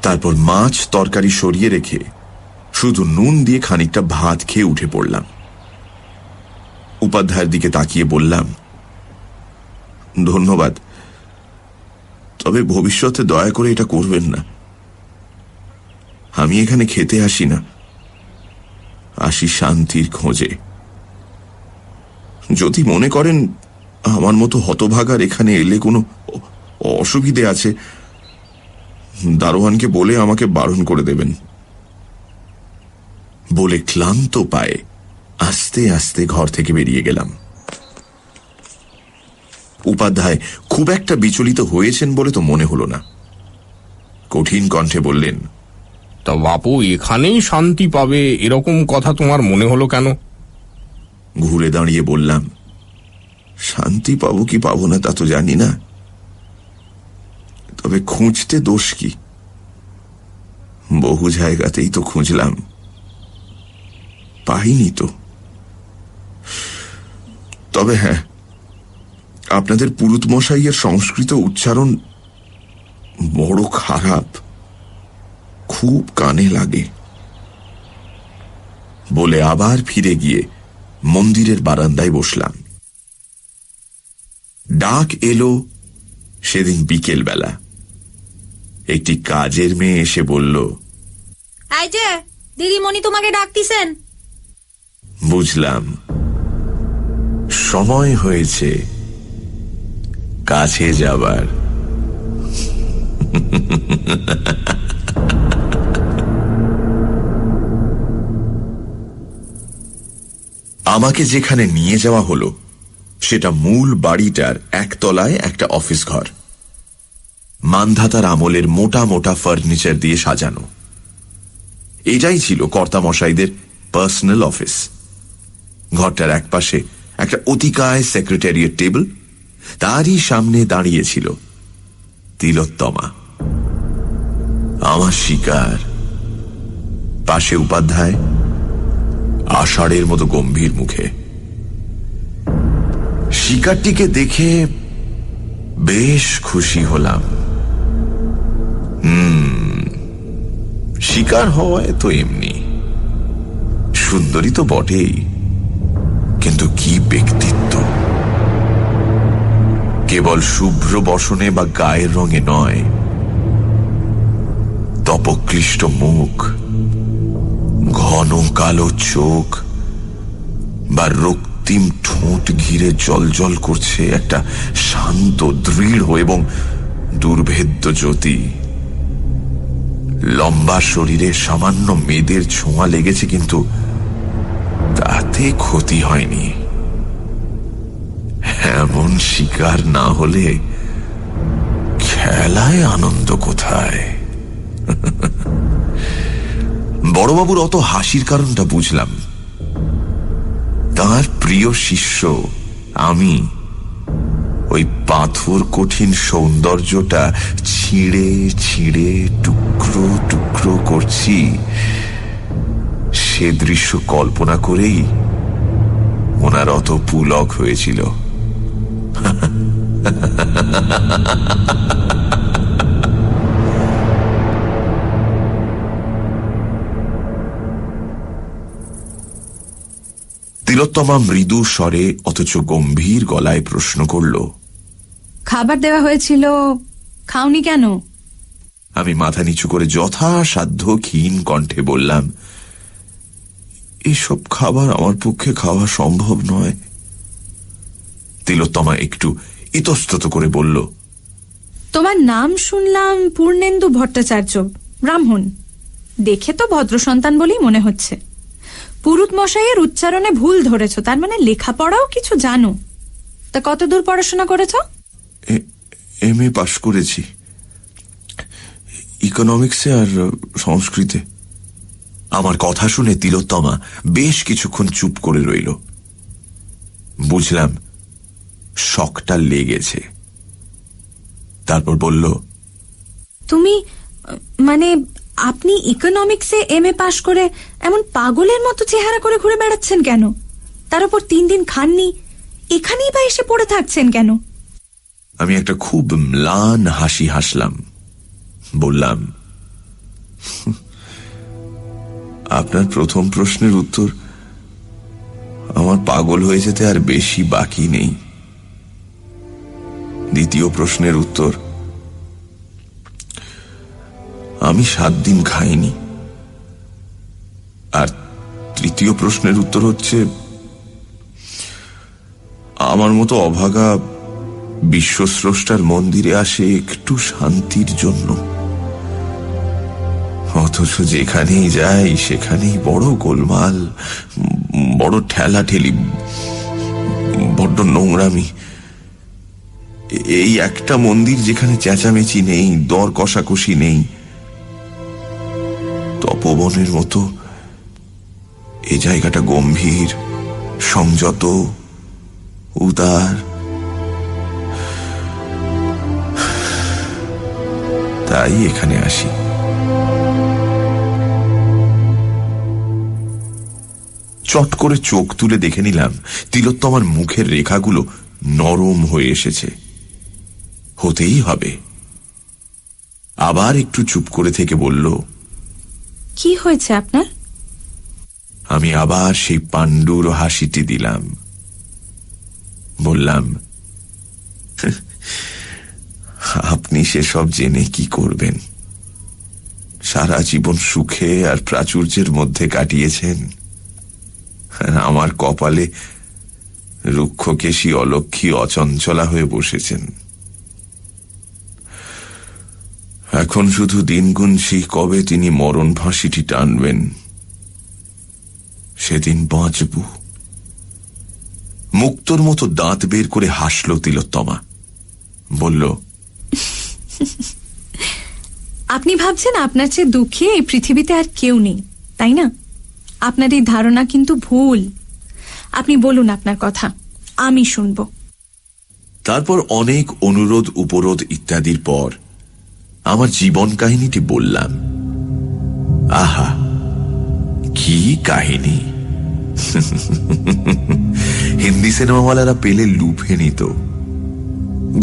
তারপর মাছ তরকারি সরিয়ে রেখে শুধু নুন দিয়ে খানিকটা ভাত খেয়ে উঠে পড়লাম। উপাধ্যায়ের দিকে তাকিয়ে বললাম, ধন্যবাদ, তবে ভবিষ্যতে দয়া করে এটা করবেন না। আমি এখানে খেতে আসি না, আসি শান্তির খোঁজে। যদি মনে করেন আমার মতো হতভাগার এখানে এলে কোনো অসুবিধে আছে, দারোয়ানকে বলে আমাকে বারণ করে দেবেন। বলে ক্লান্ত পায়ে আস্তে আস্তে ঘর থেকে বেরিয়ে গেলাম। উপাধ্যায় খুব একটা বিচলিত হয়েছেন বলে তো মনে হলো না। কঠিন কণ্ঠে বললেন, তা বাপু এখানেই শান্তি পাবে এরকম কথা তোমার মনে হলো কেন? ঘুরে দাঁড়িয়ে বললাম, শান্তি পাবো কি পাবো না তা তো জানি না, তবে খুঁজতে দোষ কি? বহু জায়গাতেই তো খুঁজলাম, পাইনি তো। তবে হ্যাঁ, আপনাদের পুরুত মশাইয়ের সংস্কৃত উচ্চারণ বড় খারাপ, খুব কানে লাগে বলে আবার ফিরে গিয়ে মন্দিরের বারান্দায় বসলাম। ডাক এলো সেদিন বিকেল বেলা। একটি কাজের মেয়ে এসে বলল, এই যে দিদিমণি তোমাকে ডাকতিছেন। বুঝলাম, সময় হয়েছে কাছে যাবার। আমাকে যেখানে নিয়ে যাওয়া হলো সেটা মূল বাড়িটার একতলায় একটা অফিস ঘর, মান্ধাতার আমলের মোটা মোটা ফার্নিচার দিয়ে সাজানো। এটাই ছিল কর্তামশাইদের পার্সোনাল অফিস। ঘরটার একপাশে একটা অতিকায় সেক্রেটারিয়েট টেবিল, তারই সামনে দাঁড়িয়েছিল তিলোত্তমা, আমার শিকার। পাশে উপাধ্যায়, আষাঢ়ের মতো গম্ভীর মুখে। শিকারটিকে দেখে বেশ খুশি হলাম। শিকার হওয়ায় তো এমনি, সুন্দরী তো বটেই, কিন্তু কি ব্যক্তিত্ব! কেবল শুভ্র বসনে বা গায়ের রঙে নয়, তপক্লিষ্ট মুখ, ঘন কালো চোখ বা রক্তিম ঠোঁট ঘিরে জলজল করছে একটা শান্ত, দৃঢ় এবং দুর্ভেদ্য জ্যোতি। লম্বা শরীরে সামান্য মেয়েদের ছোঁয়া লেগেছে, কিন্তু তাতে ক্ষতি হয়নি। এমন শিকার না হলে খেলায় আনন্দ কোথায়? বড়বাবুর অত হাসির কারণটা বুঝলাম। তার প্রিয় শিষ্য আমি ওই পাথর কঠিন সৌন্দর্যটা ছিঁড়ে ছিঁড়ে টুকরো টুকরো করছি, সে দৃশ্য কল্পনা করেই ওনার অত পুলক হয়েছিল। তিলোত্তমা মৃদু স্বরে অথচ গম্ভীর গলায় প্রশ্ন করল, খাবার দেওয়া হয়েছিল, খাওনি কেন? আমি মাথা নিচু করে যথাসাধ্য ক্ষীণ কণ্ঠে বললাম, এসব খাবার আমার পক্ষে খাওয়া সম্ভব নয়। তিলোত্তমা একটু ইতস্তত করে বলল, তোমার নাম শুনলাম পূর্ণেন্দু ভট্টাচার্য, ব্রাহ্মণ। দেখে তো ভদ্র সন্তান বলেই মনে হচ্ছে। পুরুত মশাইয়ের উচ্চারণে ভুল ধরেছ, তার মানে লেখাপড়াও কিছু জানো। তা কতদূর পড়াশোনা করেছ? এমএ পাশ করেছি, ইকোনমিক্সে আর সংস্কৃতে। আমার কথা শুনে তিলোত্তমা বেশ কিছুক্ষণ চুপ করে রইল। বুঝলাম শকটা লেগেছে। তারপর বলল, তুমি মানে আপনি ইকোনমিক্সে এমএ পাশ করে এমন পাগলের মতো চেহারা করে ঘুরে বেড়াচ্ছেন কেন? তার উপর 3 দিন খাননি, এখানেই বা এসে পড়ে থাকছেন কেন? আমি একটা খুব ম্লান হাসি হাসলাম। বললাম, আপনার প্রথম প্রশ্নের উত্তর আমার পাগল হয়ে যেতে আর বেশি বাকি নেই। দ্বিতীয় প্রশ্নের উত্তর, আমি 7 দিন খাইনি। আর তৃতীয় প্রশ্নের উত্তর হচ্ছে, আমার মতো অভাগা বিশ্বস্রষ্টার মন্দিরে আসে একটু শান্তির জন্য, অথচ যেখানেই যাই সেখানেই বড় গোলমাল, বড় ঠেলাঠেলি, বড্ড নোংরামি। এই একটা মন্দির যেখানে চেঁচামেচি নেই, দর কষাকষি নেই, তপবনের মতো এই জায়গাটা গম্ভীর, সংযত, উদার। তাই এখানে আসি। চট করে চোখ তুলে দেখে নিলাম তিলোত্তমার মুখের রেখাগুলো নরম হয়ে এসেছে। হতেই হবে। আবার একটু চুপ করে থেকে বলল, কি হয়েছে আপনার? আমি আবার সেই পাণ্ডুর হাসিটি দিলাম। বললাম, আপনি সেসব জেনে কি করবেন? সারা জীবন সুখে আর প্রাচুর্যের মধ্যে কাটিয়েছেন, আর আমার কপালে রুক্ষকেশী অলক্ষী অচঞ্চলা হয়ে বসেছেন। এখন শুধু দিন গুনছি কবে তিনি মরণ ফাঁসিটি টানবেন, সেদিন বাঁচব। মুক্তোর মতো দাঁত বের করে হাসল তিলোত্তমা। বলল, আপনি ভাবছেন আপনার চেয়ে দুঃখী এই পৃথিবীতে আর কেউ নেই, তাই না? আপনার এই ধারণা কিন্তু ভুল। আপনি বলুন আপনার কথা, আমি শুনব। তারপর অনেক অনুরোধ উপরোধ ইত্যাদির পর আমার জীবন কাহিনীটি বললাম। আহা, কি কাহিনী! হিন্দি সিনেমাওয়ালারা পেলে লুফে নিত।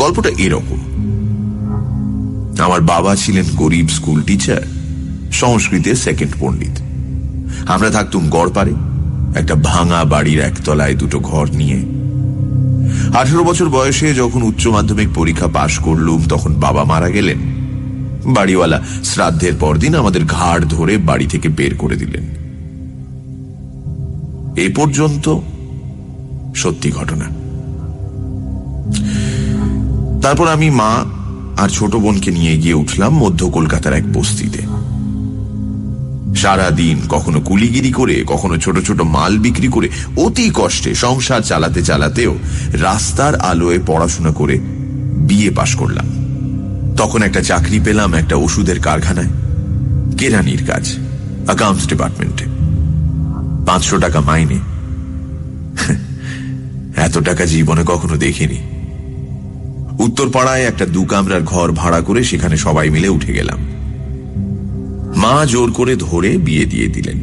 গল্পটা এরকম। আমার বাবা ছিলেন গরিব স্কুল টিচার, সংস্কৃতের সেকেন্ড পণ্ডিত। আমরা থাকতুম গড়পাড়ে, একটা ভাঙা বাড়ির একতলায় দুটো ঘর নিয়ে। 18 বছর বয়সে যখন উচ্চ মাধ্যমিক পরীক্ষা পাশ করলুম, তখন বাবা মারা গেলেন। বাড়িওয়ালা শ্রাদ্ধের পরদিন আমাদের ঘাড় ধরে বাড়ি থেকে বের করে দিলেন। এ পর্যন্ত সত্যি ঘটনা। তারপর আমি মা আর ছোট বোনকে নিয়ে গিয়ে উঠলাম মধ্য কলকাতার এক বস্তিতে। সারাদিন কখনো কুলিগিরি করে, কখনো ছোট ছোট মাল বিক্রি করে অতি কষ্টে সংসার চালাতে চালাতেও রাস্তার আলোয় পড়াশোনা করে বিএ পাশ করলাম। তখন একটা চাকরি পেলাম একটা ওষুধের কারখানায়, কেরানির কাজ, অ্যাকাউন্টস ডিপার্টমেন্টে। 500 টাকা মাইনে। এত টাকা জীবনে কখনো দেখিনি। উত্তরপাড়ায় একটা 2 কামরার ঘর ভাড়া করে সেখানে সবাই মিলে উঠে গেলাম। মা জোর করে ধরে বিয়ে দিয়ে দিলেন।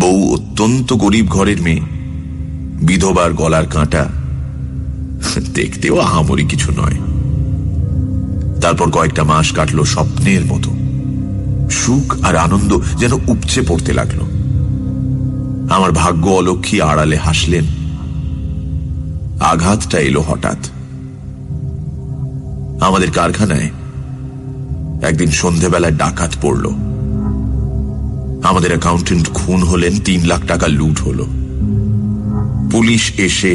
বউ অত্যন্ত গরিব ঘরের মেয়ে, বিধবার গলার কাঁটা, দেখতেও আহামরি কিছু নয়। তারপর কয়েকটা মাস কাটলো স্বপ্নের মতো। সুখ আর আনন্দ যেন উপচে পড়তে লাগলো। আমার ভাগ্য অলক্ষী আড়ালে হাসলেন। আঘাতটা এলো হঠাৎ। আমাদের কারখানায় একদিন সন্ধেবেলায় ডাকাত পড়ল। আমাদের অ্যাকাউন্টেন্ট খুন হলেন, 3 লাখ টাকা লুট হলো। পুলিশ এসে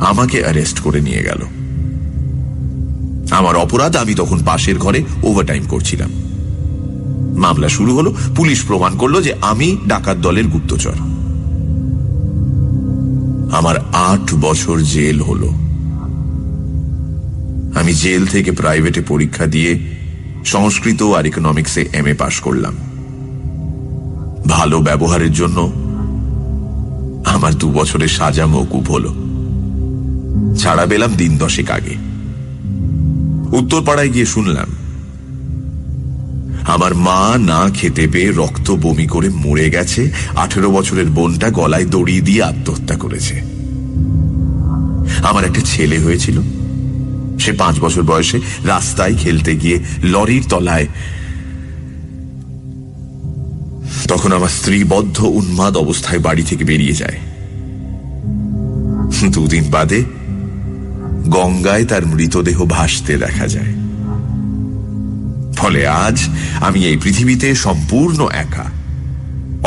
আমাকে অ্যারেস্ট করে নিয়ে গেল। আমার অপরাধ, আমি তখন পাশের ঘরে ওভারটাইম করছিলাম। মামলা শুরু হলো। পুলিশ প্রমাণ করলো যে আমি ডাকাত দলের গুপ্তচর। আমার 8 বছর জেল হলো। আমি জেল থেকে প্রাইভেটে পরীক্ষা দিয়ে সংস্কৃত আর ইকোনমিক্সে এমএ পাশ করলাম। ভালো ব্যবহারের জন্য আমার 2 বছরের সাজা মওকুফ হলো। ছাড়া পেলাম দিন 10 আগে। উত্তরপাড়ায় গিয়ে শুনলাম আমার মা না খেতে পেয়ে রক্ত বমি করে মরে গেছে। 18 বছরের বোনটা গলায় দড়ি দিয়ে আত্মহত্যা করেছে। আমার একটা ছেলে হয়েছিল। সে 5 বছর বয়সে রাস্তায় খেলতে গিয়ে লরির তলায়। তখন আমার স্ত্রী বদ্ধ উন্মাদ অবস্থায় বাড়ি থেকে বেরিয়ে যায়। 2 দিন বাদে গঙ্গায় তার মৃতদেহ ভাসতে দেখা যায়। ফলে আজ আমি এই পৃথিবীতে সম্পূর্ণ একা।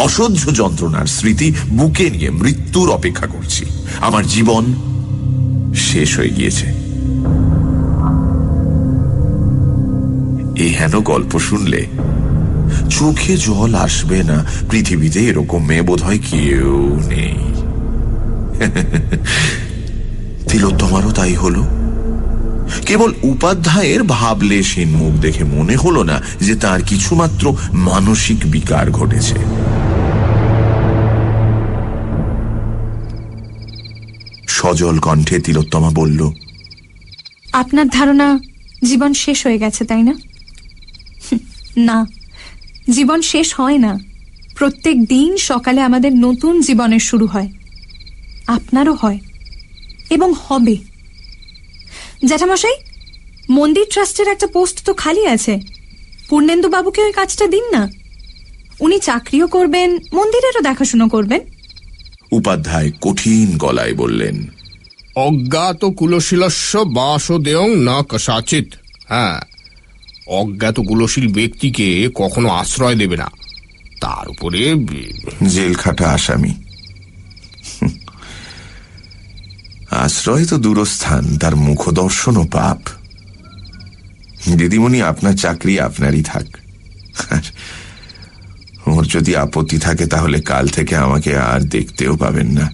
অসহ্য যন্ত্রণার স্মৃতি বুকে নিয়ে মৃত্যুর অপেক্ষা করছি। আমার জীবন শেষ হয়ে গিয়েছে। এই হেন গল্প শুনলে চোখে জল আসবে না। পৃথিবীতে এরকম মেয়ে বোধহয় কেউ নেই। তিলোত্তমারও তাই হলো। কেবল উপাধ্যায়ের ভাবলেশহীন মুখ দেখে মনে হলো না যে তার কিছুমাত্র মানসিক বিকার ঘটেছে। সজল কণ্ঠে তিলোত্তমা বলল, আপনার ধারণা জীবন শেষ হয়ে গেছে, তাই না? না, জীবন শেষ হয় না। প্রত্যেক দিন সকালে আমাদের নতুন জীবনের শুরু হয়। আপনারও হয়। এবং হবে। জ্যাঠামশাই, মন্দির ট্রাস্টের একটা পোস্ট তো খালি আছে, পূর্ণেন্দু বাবুকে ওই কাজটা দিন না। উনি চাকরিও করবেন, মন্দিরেরও দেখাশুনো করবেন। উপাধ্যায় কঠিন গলায় বললেন, অজ্ঞাত কুলশীলস্য বাসদেয়ং না কসাচিত। হ্যাঁ, অজ্ঞাত কুলশীল ব্যক্তিকে কখনো আশ্রয় দেবে না, তার উপরে জেল খাটা আসামি। আশ্রয় তো দূরস্থান, তার মুখদর্শনও পাপ। দিদিমণি, আপনার চাকরি আপনারই থাক। ওর যদি আপত্তি থাকে তাহলে কাল থেকে আমাকে আর দেখতেও পাবেন না।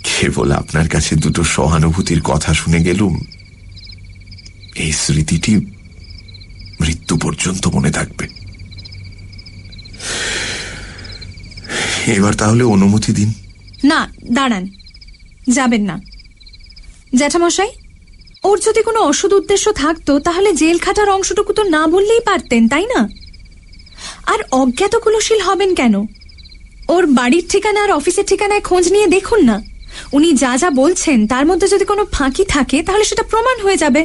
কেবল আপনার কাছে দুটো সহানুভূতির কথা শুনে গেলুম, এই স্মৃতিটি মৃত্যু পর্যন্ত মনে থাকবে। এবার তাহলে অনুমতি দিন। না, দাঁড়ান, যাবেন না। জ্যাঠামশাই, ওর যদি কোনো অসৎ উদ্দেশ্য থাকতো তাহলে জেল খাটার অংশটুকু তো না বললেই পারতেন, তাই না? আর অজ্ঞাত কুলশীল হবেন কেন? ওর বাড়ির ঠিকানা আর অফিসের ঠিকানায় খোঁজ নিয়ে দেখুন না। উনি যা যা বলছেন তার মধ্যে যদি কোনো ফাঁকি থাকে তাহলে সেটা প্রমাণ হয়ে যাবে।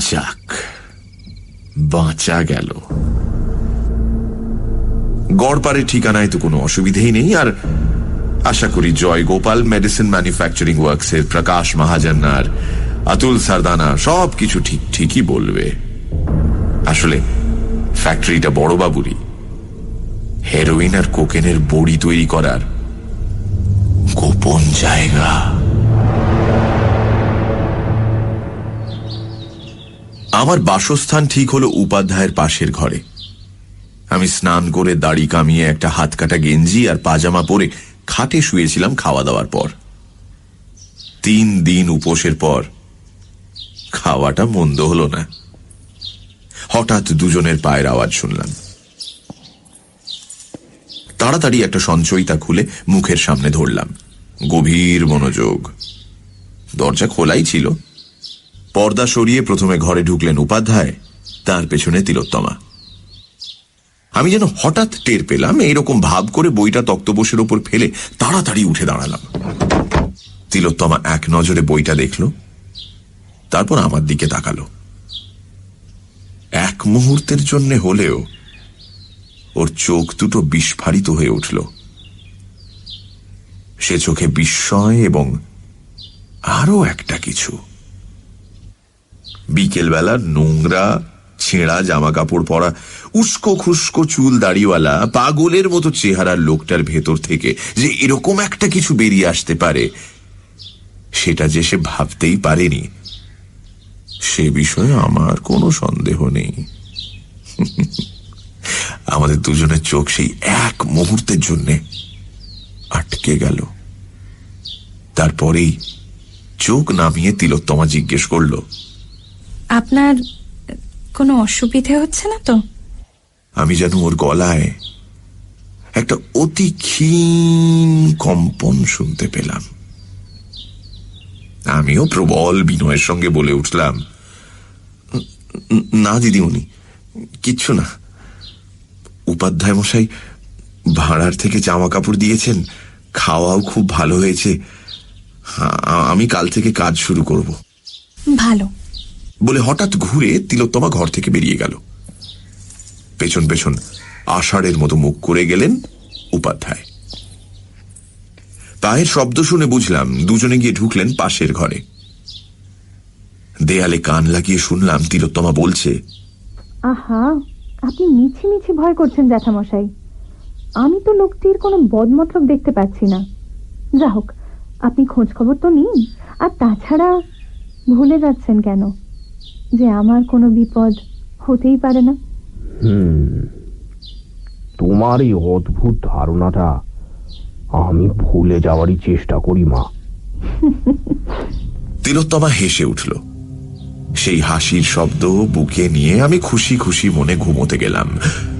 যাক, বাঁচা গেল। গড়পাড়ের ঠিকানায় তো কোনো অসুবিধেই নেই। আর আশা করি জয় গোপাল মেডিসিন ম্যানুফ্যাকচারিং ওয়ার্কসের প্রকাশ মহাজন আর অতুল সারদানা সব কিছু ঠিকই বলবে। আসলে ফ্যাক্টরিটা বড়বাবুরই। হেরোইন আর কোকেনের বড়ি তৈরি করার গোপন জায়গা। আমার বাসস্থান ঠিক হলো উপাধ্যায়ের পাশের ঘরে। আমি স্নান করে দাড়ি কামিয়ে একটা হাত কাটা গেঞ্জি আর পাজামা পরে খাটে শুয়েছিলাম খাওয়া দাওয়ার পর। 3 দিন উপোসের পর খাওয়াটা মন্দ হলো না। হঠাৎ দুজনের পায়ের আওয়াজ শুনলাম। তাড়াতাড়ি একটা সঞ্চয়িতা খুলে মুখের সামনে ধরলাম। গভীর মনোযোগ। দরজা খোলাই ছিল। পর্দা সরিয়ে প্রথমে ঘরে ঢুকলেন উপাধ্যায়, তার পেছনে তিলোত্তমা। আমি যেন হঠাৎ টের পেলাম, এইরকম ভাব করে বইটা তক্তপোষের ওপর ফেলে তাড়াতাড়ি উঠে দাঁড়ালাম। তিলোত্তমা এক নজরে বইটা দেখল, তারপর আমার দিকে তাকালো। এক মুহূর্তের জন্য হলেও ওর চোখ দুটো বিস্ফারিত হয়ে উঠল। সে চোখে বিস্ময় এবং আরো একটা কিছু। বিকেলবেলা নোংরা ছেঁড়া জামা কাপড় পরা, উস্কো খুস্কো চুল দাড়িওয়ালা পাগলের মতো চেহারার লোকটার ভেতর থেকে যে এরকম একটা কিছু বেরিয়ে আসতে পারে, সেটা যে সে ভাবতেই পারেনি, সে বিষয়ে আমার কোনো সন্দেহ নেই। আমাদের দুজনের চোখ সেই এক মুহূর্তের জন্য আটকে গেল। তারপরেই চোখ নামিয়ে তিলোত্তমা জিজ্ঞেস করল, আপনার কোনো অসুবিধে হচ্ছে না তো? আমি যেন ওর গলায় একটা অতি ক্ষীণ কম্পন শুনতে পেলাম। আমিও প্রবল বিনয়ের সঙ্গে বলে উঠলাম, না দিদিমণি, কিচ্ছু না। উপাধ্যায় মশাই ভাড়ার থেকে জামা কাপড় দিয়েছেন, খাওয়াও খুব ভালো হয়েছে। আমি কাল থেকে কাজ শুরু করব। ভালো বলে হঠাৎ ঘুরে তিলোত্তমা ঘর থেকে বেরিয়ে গেল। পেছন পেছন আষাঢ়ের মতো মুখ করে গেলেন উপাধ্যায়। পায়ের শব্দ শুনে বুঝলাম দুজনে গিয়ে ঢুকলেন পাশের ঘরে। দেয়ালে কান লাগিয়ে শুনলাম তিলোত্তমা বলছে, আহা, আপনি মিছি মিছি ভয় করছেন জ্যাঠামশাই। আমি তো লোকটির কোনো বদমতলব দেখতে পাচ্ছি না। যা হোক, আপনি খোঁজ খবর তো নিন। আর তাছাড়া ভুলে যাচ্ছেন কেন যে আমার কোনো বিপদ হতেই পারে না? তোমার এই অদ্ভুত ধারণাটা আমি ভুলে যাওয়ারই চেষ্টা করি মা। তিলোত্তমা হেসে উঠল। সেই হাসির শব্দ বুকে নিয়ে আমি খুশি খুশি মনে ঘুমোতে গেলাম।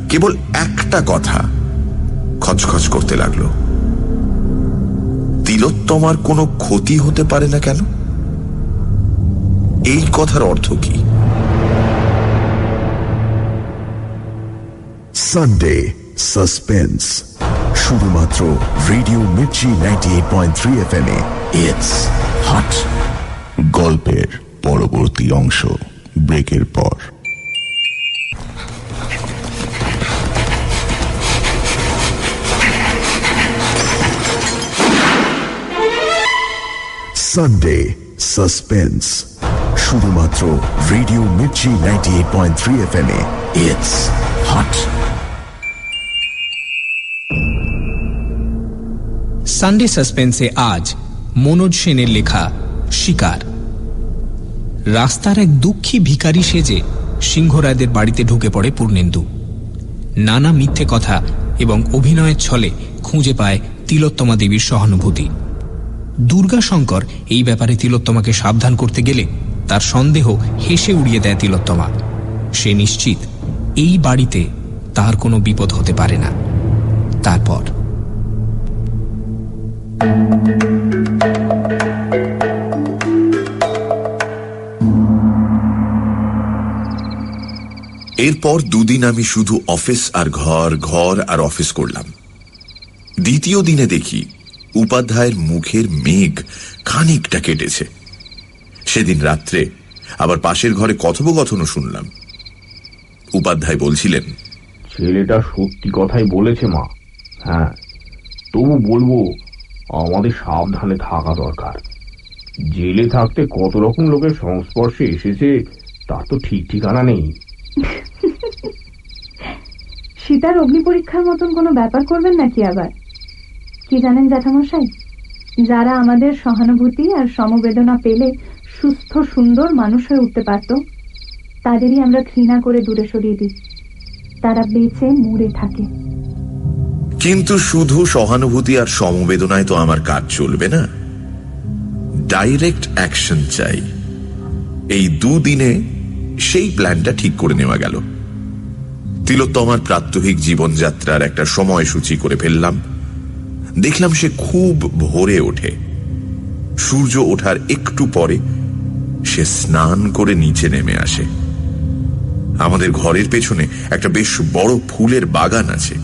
কেবল একটা কথা খচখচ করতে লাগলো, তিলোত্তমার কোনো ক্ষতি হতে পারে না কেন? এই কথার অর্থ কি? সানডে সাসপেন্স শুধুমাত্র রেডিও মির্চি 98.3 FM এ ইটস হট। গল্পের পরবর্তী অংশ ব্রেকের পর। সানডে সাসপেন্স শুধুমাত্র রেডিও মির্চি 98.3 FM এ ইটস হট। সানডে সাসপেন্সে আজ মনোজ সেনের লেখা শিকার। রাস্তার এক দুঃখী ভিখারি সেজে সিংহরায়দের বাড়িতে ঢুকে পড়ে পূর্ণেন্দু। নানা মিথ্যে কথা এবং অভিনয়ের ছলে খুঁজে পায় তিলোত্তমা দেবীর সহানুভূতি। দুর্গাশঙ্কর এই ব্যাপারে তিলোত্তমাকে সাবধান করতে গেলে তার সন্দেহ হেসে উড়িয়ে দেয় তিলোত্তমা। সে নিশ্চিত এই বাড়িতে তার কোনো বিপদ হতে পারে না। তারপর এরপর দুদিন আমি শুধু অফিস আর ঘর, ঘর আর অফিস করলাম। দ্বিতীয় দিনে দেখি উপাধ্যায়ের মুখের মেঘ খানিকটা কেটেছে। সেদিন রাত্রে আবার পাশের ঘরে কথোপকথনও শুনলাম। উপাধ্যায় বলছিলেন, ছেলেটা সত্যি কথাই বলেছে মা। হ্যাঁ, তবু বলবো আমাদের সাবধানে থাকা দরকার। জেলে থাকতে কত রকম লোকের সংস্পর্শে এসেছে তার তো ঠিক ঠিকানা নেই। সীতার অগ্নি পরীক্ষার মতন কোনো ব্যাপার করবেন নাকি আবার? কি জানেন জ্যাঠামশাই, যারা আমাদের সহানুভূতি আর সমবেদনা পেলে সুস্থ সুন্দর মানুষ হয়ে উঠতে পারত, তাদেরই আমরা ঘৃণা করে দূরে সরিয়ে দিই। তারা বেঁচে মরে থাকে। কিন্তু শুধু সহানুভূতি আর সমবেদনায় তো আমার কাজ চলবে না, ডাইরেক্ট অ্যাকশন চাই। এই দুদিনে সেই প্ল্যানটা ঠিক করে নেওয়া গেল। তিলোত্তমার প্রাত্যহিক জীবনযাত্রার একটা সময়সূচি করে ফেললাম। দেখলাম সে খুব ভোরে ওঠে। সূর্য ওঠার একটু পরে সে স্নান করে নিচে নেমে আসে। আমাদের ঘরের পেছনে একটা বেশ বড় ফুলের বাগান আছে।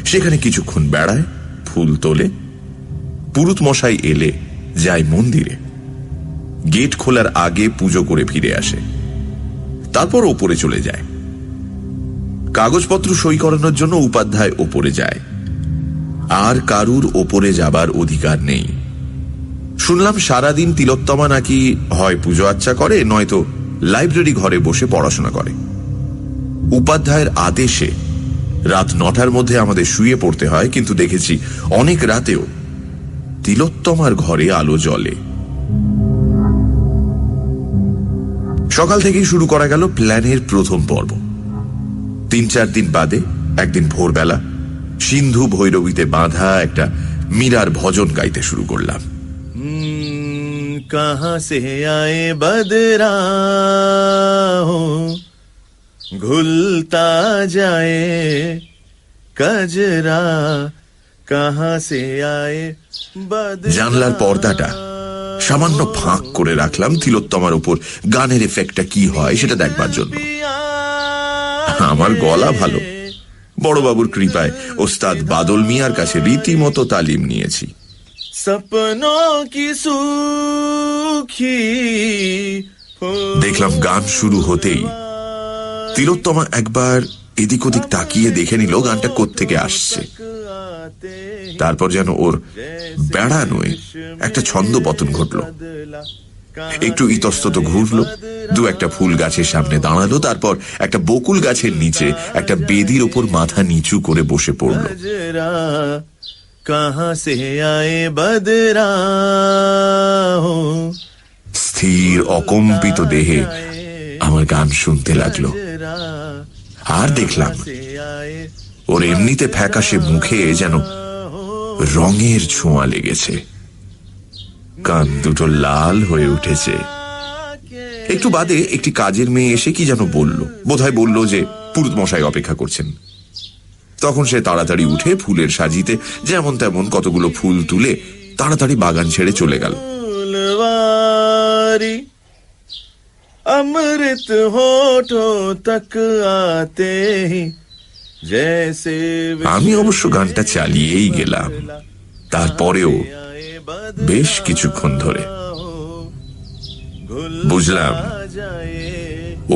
সেখানে কিছুক্ষণ বেড়ায়, ফুল তোলে। পুরুত মশাই এলে যায় মন্দিরে। গেট খোলার আগে পুজো করে ফিরে আসে। তারপর ওপরে চলে যায়। কাগজপত্র সই করানোর জন্য উপাধ্যায় ওপরে যায়। আর কারুর ওপরে যাবার অধিকার নেই। শুনলাম সারাদিন তিলোত্তমা নাকি হয় পুজো আচ্চা করে, নয়তো লাইব্রেরি ঘরে বসে পড়াশোনা করে। উপাধ্যায়ের আদেশে রাত 9টার মধ্যে আমাদের শুয়ে পড়তে হয়, কিন্তু দেখেছি অনেক রাতেও তিলোত্তমার ঘরে আলো জ্বলে। সকাল থেকেই শুরু করা গেল প্ল্যানের প্রথম পর্ব। 3-4 দিন বাদে একদিন ভোরবেলা সিন্ধু ভৈরবীতে বাঁধা একটা মীরার ভজন গাইতে শুরু করলাম। কাহা সে আয়ে বদরা ঘুলতা যায় কজরা, কাহা সে আয়ে বদরা। জানলার পর্দাটা সামান্য ফাঁক করে রাখলাম তিলোত্তমার উপর গানের এফেক্টটা কি হয় সেটা দেখবার জন্য। আমার গলা ভালো। বড়বাবুর কৃপায় ওস্তাদ বাদল মিয়ার কাছে রীতিমতো তালিম নিয়েছি। দেখলাম গান শুরু হতেই তিলোত্তমা একবার এদিক ওদিক তাকিয়ে দেখে নিল গানটা কোত্থেকে আসছে। তারপর যেন ওর বেড়ানোয় একটা ছন্দ পতন ঘটল। একটু ইতস্তত ঘুরলো, 2-1 ফুল গাছের সামনে দাঁড়ালো, তারপর একটা বকুল গাছের নিচে একটা বেদির ওপর মাথা নিচু করে বসে পড়ল। স্থির অকম্পিত দেহে আমার গান শুনতে লাগলো। আর দেখলাম ওর এমনিতে ফ্যাকাশে মুখে যেন রঙের ছোঁয়া লেগেছে। কান দুটো লাল হয়ে উঠেছে। একটু বাদে একটি কাজের মেয়ে এসে কি যেন বলল, বোধহয় বলল যে পুরুত মশাই অপেক্ষা করছেন। তখন সে তাড়াতাড়ি উঠে ফুলের সাজিতে যেমন তেমন কতগুলো ফুল তুলে তাড়াতাড়ি বাগান ছেড়ে চলে গেল। অমৃত হোঠো তক আতে হি जैसे আমি অবশ্য গানটা চালিয়েই গেলাম। তারপরেও বেশ কিছুক্ষণ ধরে বুঝলাম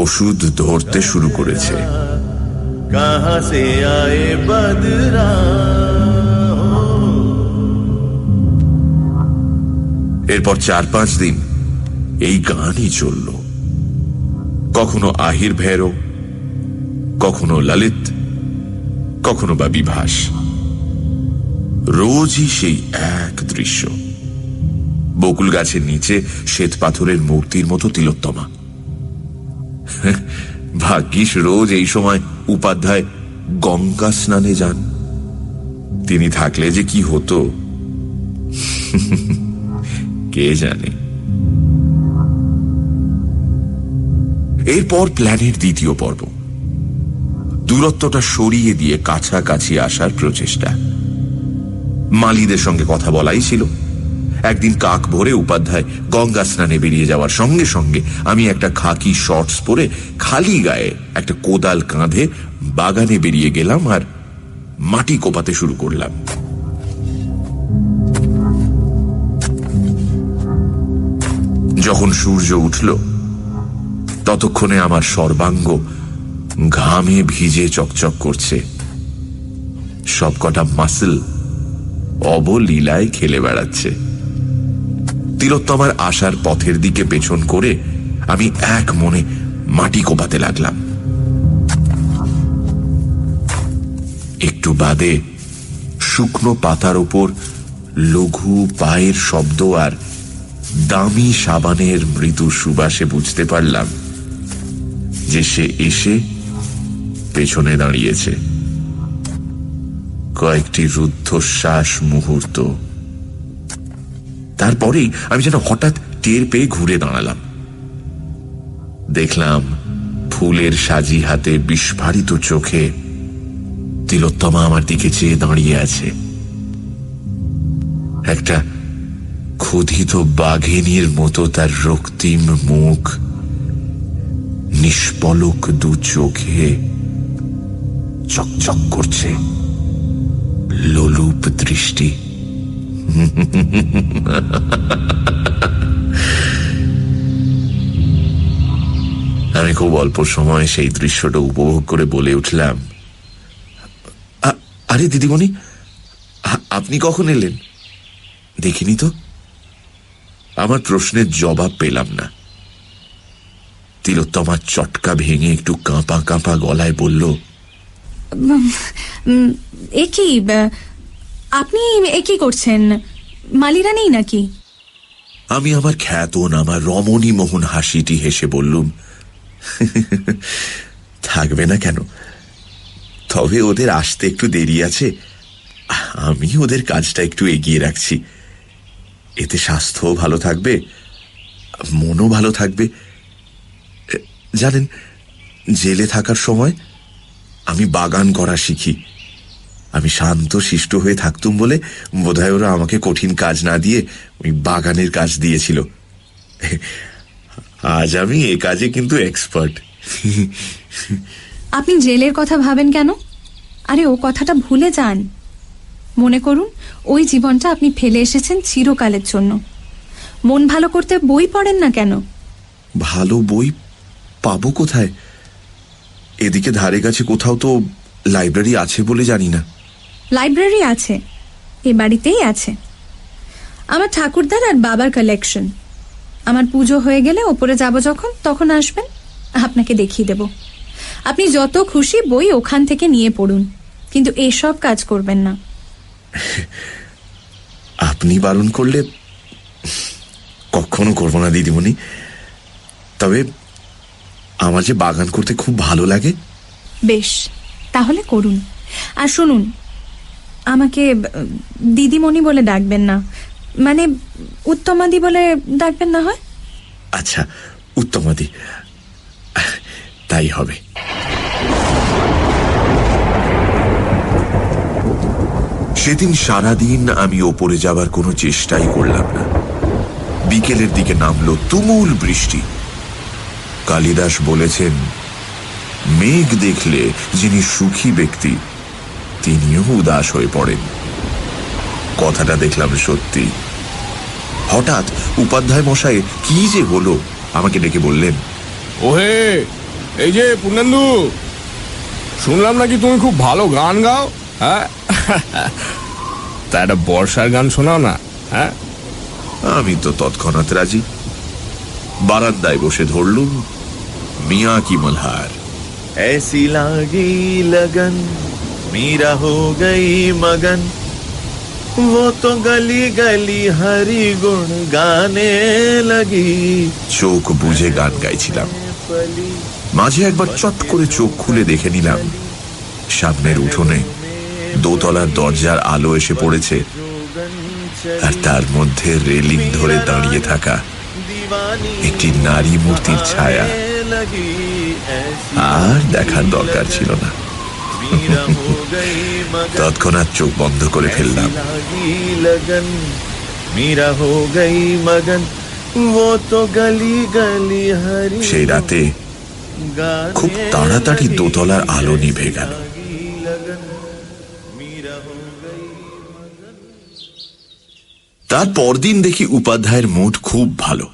ওষুধ ধরতে শুরু করেছে। कहाँ से आए बदरा এরপর 4-5 দিন এই গানই চলল। কখনো আহির ভৈরো, কখনো ললিত, কখনো বা বিভাস। রোজই সেই এক দৃশ্য। বকুল গাছের নিচে শ্বেত পাথরের মূর্তির মতো তিলোত্তমা। ভাগ্যিস রোজ এই সময় উপাধ্যায় গঙ্গা স্নানে যান। তিনি থাকলে যে কি হতো কে জানে। এরপর প্ল্যানের দ্বিতীয় পর্ব, দূরত্বটা সরিয়ে দিয়ে কাছাকাছি আসার প্রচেষ্টা। মালিদের সঙ্গে কথা বলাই ছিল। একদিন কাক ভরে উপাধ্যায় গঙ্গা স্নানে বেরিয়ে যাওয়ার সঙ্গে সঙ্গে আমি একটা খাকি শর্টস পরে খালি গায়ে একটা কোদাল কাঁধে বাগানে বেরিয়ে গেলাম আর মাটি কোপাতে শুরু করলাম। যখন সূর্য উঠল ততক্ষণে আমার সর্বাঙ্গ ঘামে ভিজে চকচক করছে। সবকটা মাসল অবলীলায় খেলে বেড়াচ্ছে। তিলোত্তমার আসার পথের দিকে পেছন করে আমি এক মনে মাটি কোপাতে লাগলাম। একটু বাদে শুকনো পাতার উপর লঘু পায়ের শব্দ আর দামি সাবানের মৃদু সুবাসে বুঝতে পারলাম যে সে এসে পেছনে দাঁড়িয়েছে। কয়েকটি রুদ্ধশ্বাস মুহূর্ত, তারপরেই আমি যেন হঠাৎ টের পেয়ে ঘুরে দাঁড়ালাম। দেখলাম ফুলের সাজি হাতে বিস্ফারিত চোখে তিলোত্তমা আমার দিকে চেয়ে দাঁড়িয়ে আছে। একটা ক্ষুধিত বাঘিনীর মতো তার রক্তিম মুখ, নিষ্পলক দু চোখে চকচক করছে, লোলুপ দৃষ্টি। আমি খুব অল্প সময় সেই দৃশ্যটা উপভোগ করে বলে উঠলাম, আরে দিদিমণি, আপনি কখন এলেন? দেখিনি তো। আমার প্রশ্নের জবাব পেলাম না। তিলোত্তমার চটকা ভেঙে একটু কাঁপা কাঁপা গলায় বলল, এ কি আপনি এ কি করছেন? মালিরা নেই নাকি? আমি আমার খ্যাতনামা রমণী মোহন হাসিটি হেসে বললুম, থাকবে না কেন, তবে ওদের আসতে একটু দেরি আছে। আমি ওদের কাজটা একটু এগিয়ে রাখছি। এতে স্বাস্থ্যও ভালো থাকবে, মনও ভালো থাকবে। জানেন, জেলে থাকার সময় আমি বাগান করা শিখি। আমি শান্ত শিষ্ট হয়ে থাকতুম বলে বোধহয় ওরা আমাকে কঠিন কাজ না দিয়ে ওই বাগানের কাজ দিয়েছিল। আজ আমি এ কাজে কিন্তু এক্সপার্ট। আপনি জেলের কথা ভাবেন কেন? আরে ও কথাটা ভুলে যান। মনে করুন ওই জীবনটা আপনি ফেলে এসেছেন চিরকালের জন্য। মন ভালো করতে বই পড়েন না কেন? ভালো বই পাবো কোথায়? এদিকে ধারে কাছে কোথাও তো লাইব্রেরি আছে বলে জানি না। লাইব্রেরি আছে, এ বাড়িতেই আছে। আমার ঠাকুরদার আর বাবার কালেকশন। আমার পুজো হয়ে গেলে ওপরে যাব যখন, তখন আসবেন, আপনাকে দেখিয়ে দেব। আপনি যত খুশি বই ওখান থেকে নিয়ে পড়ুন, কিন্তু এসব কাজ করবেন না। আপনি বারণ করলে কখনো করবো না দিদিমণি। তবে আমার যে বাগান করতে খুব ভালো লাগে। বেশ, তাহলে করুন। আর শুনুন, আমাকে দিদিমণি বলে ডাকবেন না, মানে উত্তমাদি বলে ডাকবেন না হয়? আচ্ছা, উত্তমাদি, তাই হবে। সেদিন সারাদিন আমি ওপরে যাবার কোনো চেষ্টাই করলাম না। বিকেলের দিকে নামলো তুমুল বৃষ্টি। কালিদাস বলেছেন, মেঘ দেখলে যিনি সুখী ব্যক্তি তিনিও উদাস হয়ে পড়েন। কথাটা দেখলাম সত্যি। হঠাৎ উপাধ্যায় মশাই কি যে হলো আমাকে ডেকে বললেন, ওহে, এই যে পূর্ণেন্দু, শুনলাম নাকি তুমি খুব ভালো গান গাও। হ্যাঁ, তা একটা বর্ষার গান শোনাও না। হ্যাঁ, আমি তো তৎক্ষণাৎ রাজি। বারান্দায় বসে ধরলুম মিয়া কি মলহার। ऐसी लागी लगन मीरा हो गई मगन वो तो गली गली हरि गुण गाने लगी। চোখ বুজে গান গাইছিলাম। মাঝে একবার চট করে চোখ খুলে দেখে নিলাম সামনের উঠোনে দোতলার দরজার আলো এসে পড়েছে, আর তার মধ্যে রেলিং ধরে দাঁড়িয়ে থাকা একটি নারী মূর্তির ছায়া। আর দেখার দরকার ছিল না। তৎক্ষণাৎ চোখ বন্ধ করে ফেললাম। সেই রাতে খুব তাড়াতাড়ি দোতলার আলো নিভে গেল। তার পরদিন দেখি উপাধ্যায়ের মুড খুব ভালো।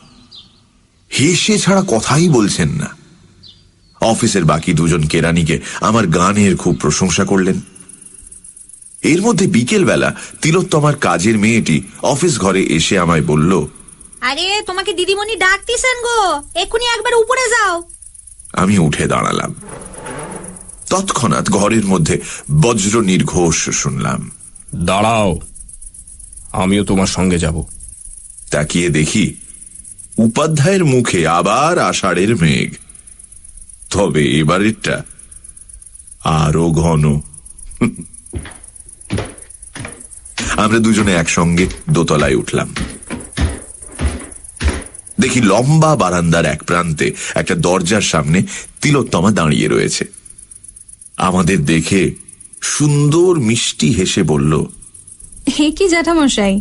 হেসে ছাড়া কথাই বলছেন না। অফিসের বাকি দুজন কেরানিকে আমার গানের খুব প্রশংসা করলেন। এর মধ্যে বিকেল বেলা তিলোত্তমার কাজের মেয়েটি অফিস ঘরে এসে আমায় বলল, আরে তোমাকে দিদিমণি ডাকতেছেন গো, এক্ষুনি একবার উপরে যাও। আমি উঠে দাঁড়ালাম। তৎক্ষণাৎ ঘরের মধ্যে বজ্র নির্ঘোষ শুনলাম, দাঁড়াও, আমিও তোমার সঙ্গে যাব। তাকিয়ে দেখি উপাধ্যায়ের মুখে আবার আষাঢ়ের মেঘ, তবে এবারেরটা আরো ঘন। আমরা দুজনে একসঙ্গে দোতলায় উঠলাম। দেখি লম্বা বারান্দার এক প্রান্তে একটা দরজার সামনে তিলোত্তমা দাঁড়িয়ে রয়েছে। আমাদের দেখে সুন্দর মিষ্টি হেসে বলল, হে কি জ্যাঠামশাই,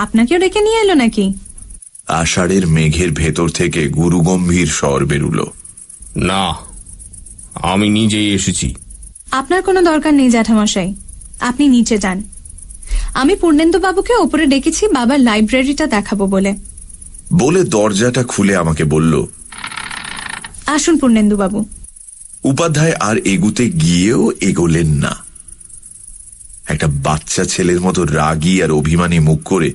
আপনাকেও ডেকে নিয়ে এলো নাকি? আষাঢ়ের মেঘের ভেতর থেকে গুরুগম্ভীর স্বর বেরুল, না, আমি নিজেই এসেছি। আপনার কোনো দরকার নেই জ্যাঠামশাই, আপনি নিচে যান। আমি পূর্ণেন্দু বাবুকে ওপরে ডেকেছি বাবার লাইব্রেরিটা দেখাবো বলে। বলে দরজাটা খুলে আমাকে বলল, আসুন পূর্ণেন্দু বাবু। উপাধ্যায় আর এগুতে গিয়েও এগোলেন না। একটা বাচ্চা ছেলের মতো রাগী আর অভিমানী মুখ করে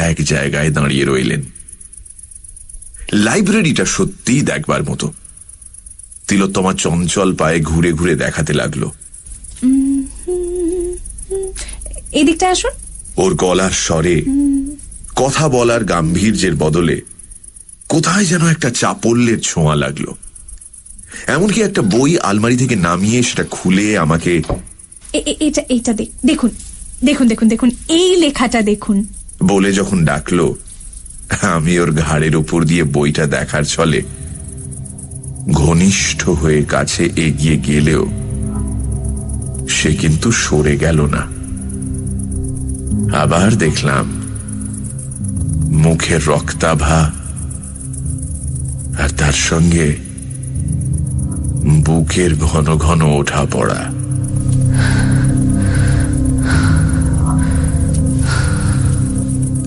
এক জায়গায় দাঁড়িয়ে রইলেন। লাইব্রেরিটা সত্যিই দেখবার মতো। তিলোত্তমা চঞ্চল পায়ে ঘুরে ঘুরে দেখাতে লাগলো, এদিকটা আসুন। ওর গলার স্বরে কথা বলার গাম্ভীর্যের বদলে কোথায় যেন একটা চাপল্যের ছোঁয়া লাগলো। এমনকি একটা বই আলমারি থেকে নামিয়ে সেটা খুলে আমাকে, এটা দেখুন দেখুন দেখুন দেখুন, এই লেখাটা দেখুন বলে যখন ডাকলো, আমি ওর ঘাড়ের উপর দিয়ে বইটা দেখার ছলে ঘনিষ্ঠ হয়ে কাছে এগিয়ে গেলেও সে কিন্তু সরে গেল না। আবার দেখলাম মুখের রক্তাভা, আর তার সঙ্গে বুকের ঘন ঘন ওঠা পড়া।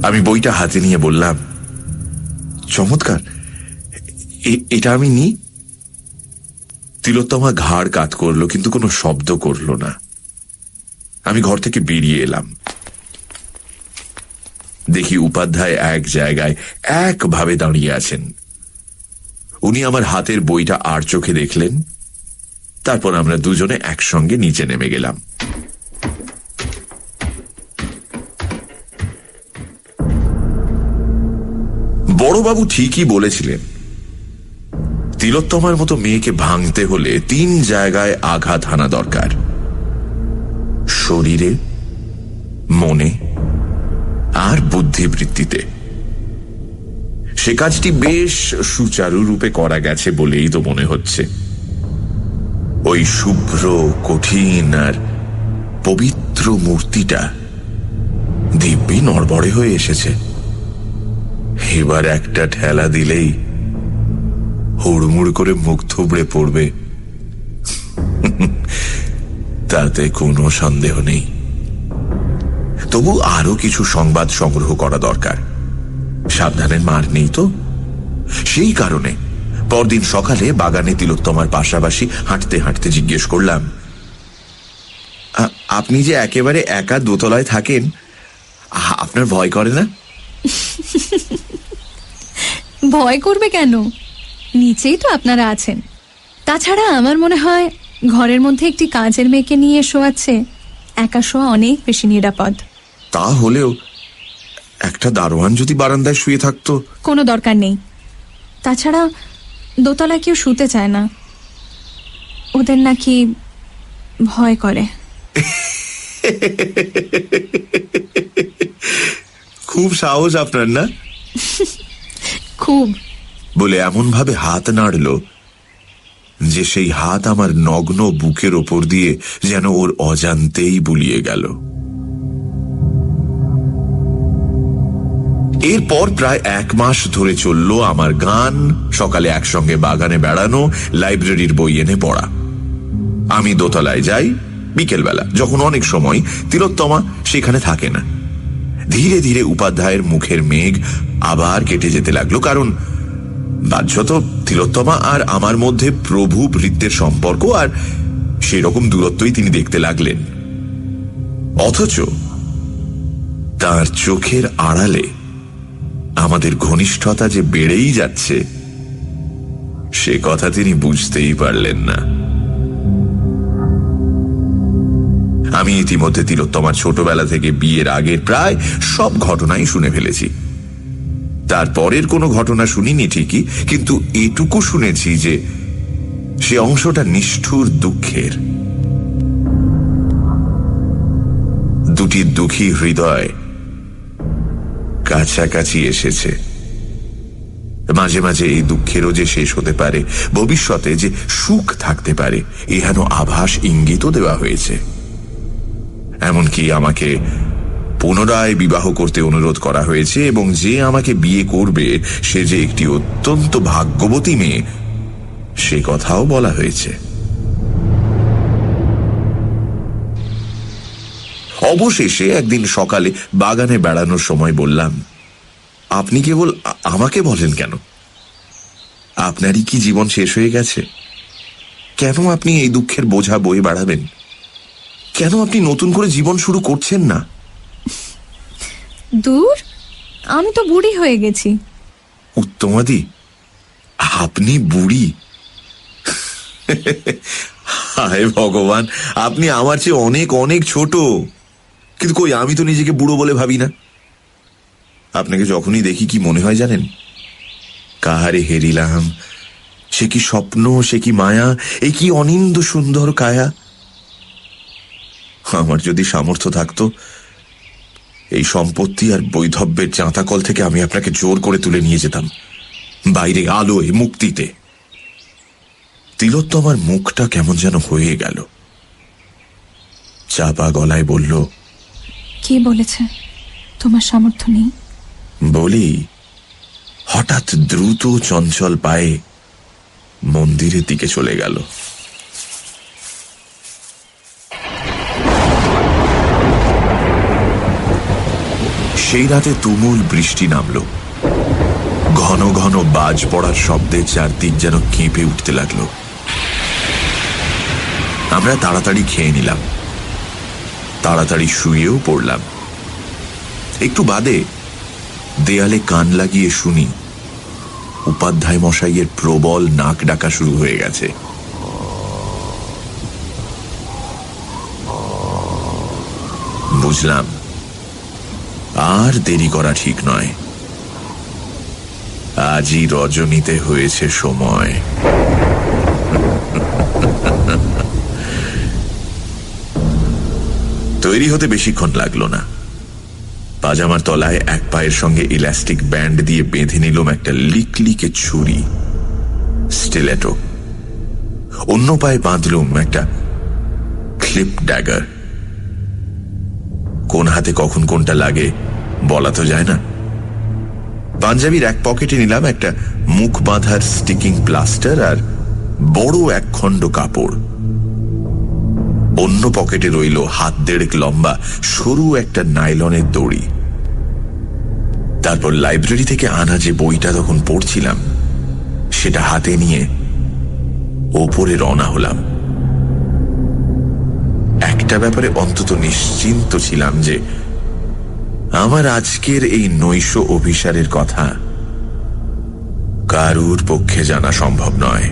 আমি বইটা হাতে নিয়ে বললাম, চমৎকার, এটা আমি নি। তিলোত্তমা ঘাড় কাত করলো, কিন্তু কোনো শব্দ করলো না। আমি ঘর থেকে বেরিয়ে এলাম। দেখি উপাধ্যায় এক জায়গায় একভাবে দাঁড়িয়ে আছেন। উনি আমার হাতের বইটা আর চোখে দেখলেন। তারপর আমরা দুজনে একসঙ্গে নিচে নেমে গেলাম। বড়বাবু ঠিকই বলেছিলেন, তিলোত্তমার মতো মেয়েকে ভাঙতে হলে 3 জায়গায় আঘাত হানা দরকার: শরীরে, মনে আর বুদ্ধিবৃত্তিতে। সে কাজটি বেশ সুচারুরূপে করা গেছে বলেই তো মনে হচ্ছে। ওই শুভ্র, কঠিন আর পবিত্র মূর্তিটা দিব্যি নড়বড়ে হয়ে এসেছে। এবার একটা ঠেলা দিলেই হুড়মুড় করে মুখ থুবড়ে পড়বে তাতে কোনো সন্দেহ নেই। তবু আরো কিছু সংবাদ সংগ্রহ করা দরকার। সাবধানের মার নেই তো। সেই কারণে পরদিন সকালে বাগানে তিলোত্তমার পাশাপাশি হাঁটতে হাঁটতে জিজ্ঞেস করলাম, আপনি যে একেবারে একা দোতলায় থাকেন, আপনার ভয় করে না? ভয় করবে কেন? নিচেই তো আপনারা আছেন। তাছাড়া আমার মনে হয় ঘরের মধ্যে একটি কাজের মেয়েকে নিয়ে শোয়াচ্ছে একা শোয়া অনেক বেশি নিরাপদ। তা হলেও একটা দারোয়ান যদি বারান্দায় শুয়ে থাকতো। কোনো দরকার নেই। তাছাড়া দোতলায় কেউ শুতে চায় না, ওদের নাকি ভয় করে। খুব সাহস আপনার না? খুব। বলে এমন ভাবে হাত নাড়ল যে সেই হাত আমার নগ্ন বুকের ওপর দিয়ে যেন ওর অজান্তেই বুলিয়ে গেল। এরপর প্রায় 1 মাস ধরে চলল আমার গান, সকালে একসঙ্গে বাগানে বেড়ানো, লাইব্রেরির বই এনে পড়া। আমি দোতলায় যাই বিকেলবেলা, যখন অনেক সময় তিলোত্তমা সেখানে থাকে না। ধীরে ধীরে উপাধ্যায়ের মুখের মেঘ আবার কেটে যেতে লাগলো, কারণ বাহ্যত তিলোত্তমা আর আমার মধ্যে প্রভু ভৃত্যের সম্পর্ক, আর সেরকম দূরত্বই তিনি দেখতে লাগলেন। অথচ তার চোখের আড়ালে আমাদের ঘনিষ্ঠতা যে বেড়েই যাচ্ছে সে কথা তিনি বুঝতেই পারলেন না। আমি ইতিমধ্যে তিলোত্তমার ছোটবেলা থেকে বিয়ের আগের প্রায় সব ঘটনাই শুনে ফেলেছি। তারপরের কোনো ঘটনা শুনিনি ঠিকই, কিন্তু এটুকু শুনেছি যে সে অংশটা নিষ্ঠুর দুঃখের। দুটি দুঃখী হৃদয় কাছাকাছি এসেছে। মাঝে মাঝে এই দুঃখেরও যে শেষ হতে পারে, ভবিষ্যতে যে সুখ থাকতে পারে, এহেন আভাস ইঙ্গিতও দেওয়া হয়েছে। এমনকি আমাকে পুনরায় বিবাহ করতে অনুরোধ করা হয়েছে, এবং যে আমাকে বিয়ে করবে সে যে একটি অত্যন্ত ভাগ্যবতী মেয়ে সে কথাও বলা হয়েছে। অবশেষে একদিন সকালে বাগানে বেড়ানোর সময় বললাম, আপনি কেবল আমাকে বলেন কেন? আপনারই কি জীবন শেষ হয়ে গেছে? কেন আপনি এই দুঃখের বোঝা বয়ে বেড়াবেন? কেন আপনি নতুন করে জীবন শুরু করছেন না? দূর, আমি তো বুড়ি হয়ে গেছি। উত্তমাদি, আপনি বুড়ি? হায় ভগবান, আপনি আমার চেয়ে অনেক অনেক ছোট। কিন্তু কই, আমি তো নিজেকে বুড়ো বলে ভাবি না। আপনাকে যখনই দেখি কি মনে হয় জানেন? কাহারে হেরিলাম, সে কি স্বপ্ন, সে কি মায়া, এ কি অনিন্দ সুন্দর কায়া। আমার যদি সামর্থ্য থাকতো, এই সম্পত্তি আর বৈধব্যের চাঁতাকল থেকে আমি আপনাকে জোর করে তুলে নিয়ে যেতাম বাইরে আলোয়, মুক্তিতে। তিলোত্তমার মুখটা কেমন যেন হয়ে গেল। চাপা গলায় বলল, কে বলেছে তোমার সামর্থ্য নেই? বলি, হঠাৎ দ্রুত চঞ্চল পায়ে মন্দিরের দিকে চলে গেল। সেই রাতে তুমুল বৃষ্টি নামল। ঘন ঘন বাজ পড়ার শব্দে চারদিক যেন কেঁপে উঠতে লাগলো। আমরা তাড়াতাড়ি খেয়ে নিলাম, তাড়াতাড়ি শুয়েও পড়লাম। একটু বাদে দেয়ালে কান লাগিয়ে শুনি উপাধ্যায় মশাইয়ের প্রবল নাক ডাকা শুরু হয়ে গেছে। বুঝলাম আর দেরি করা ঠিক নয়। আজই রজনীতে হয়েছে সময়। তৈরি হতে বেশিক্ষণ লাগলো না। পাজামার তলায় এক পায়ের সঙ্গে ইলাস্টিক ব্যান্ড দিয়ে বেঁধে নিলাম একটা লিকলিকে ছুরি, স্টিলেটো। অন্য পায়ে বাঁধলুম একটা ক্লিপ ড্যাগার। কোন হাতে কখন কোনটা লাগে বলা তো যায় না। পাঞ্জাবির এক পকেটে নিলাম একটা মুখ বাঁধার স্টিকিং প্লাস্টার আর বড় এক খণ্ড কাপড়। অন্য পকেটে রইল হাত দেড়েক লম্বা সরু একটা নাইলনের দড়ি। তারপর লাইব্রেরি থেকে আনা যে বইটা তখন পড়ছিলাম সেটা হাতে নিয়ে ওপরে রওনা হলাম। একটা ব্যাপারে অন্তত নিশ্চিন্ত ছিলাম যে আমার আজকের এই নৈশ অভিসারের কথা কারুর পক্ষে জানা সম্ভব নয়।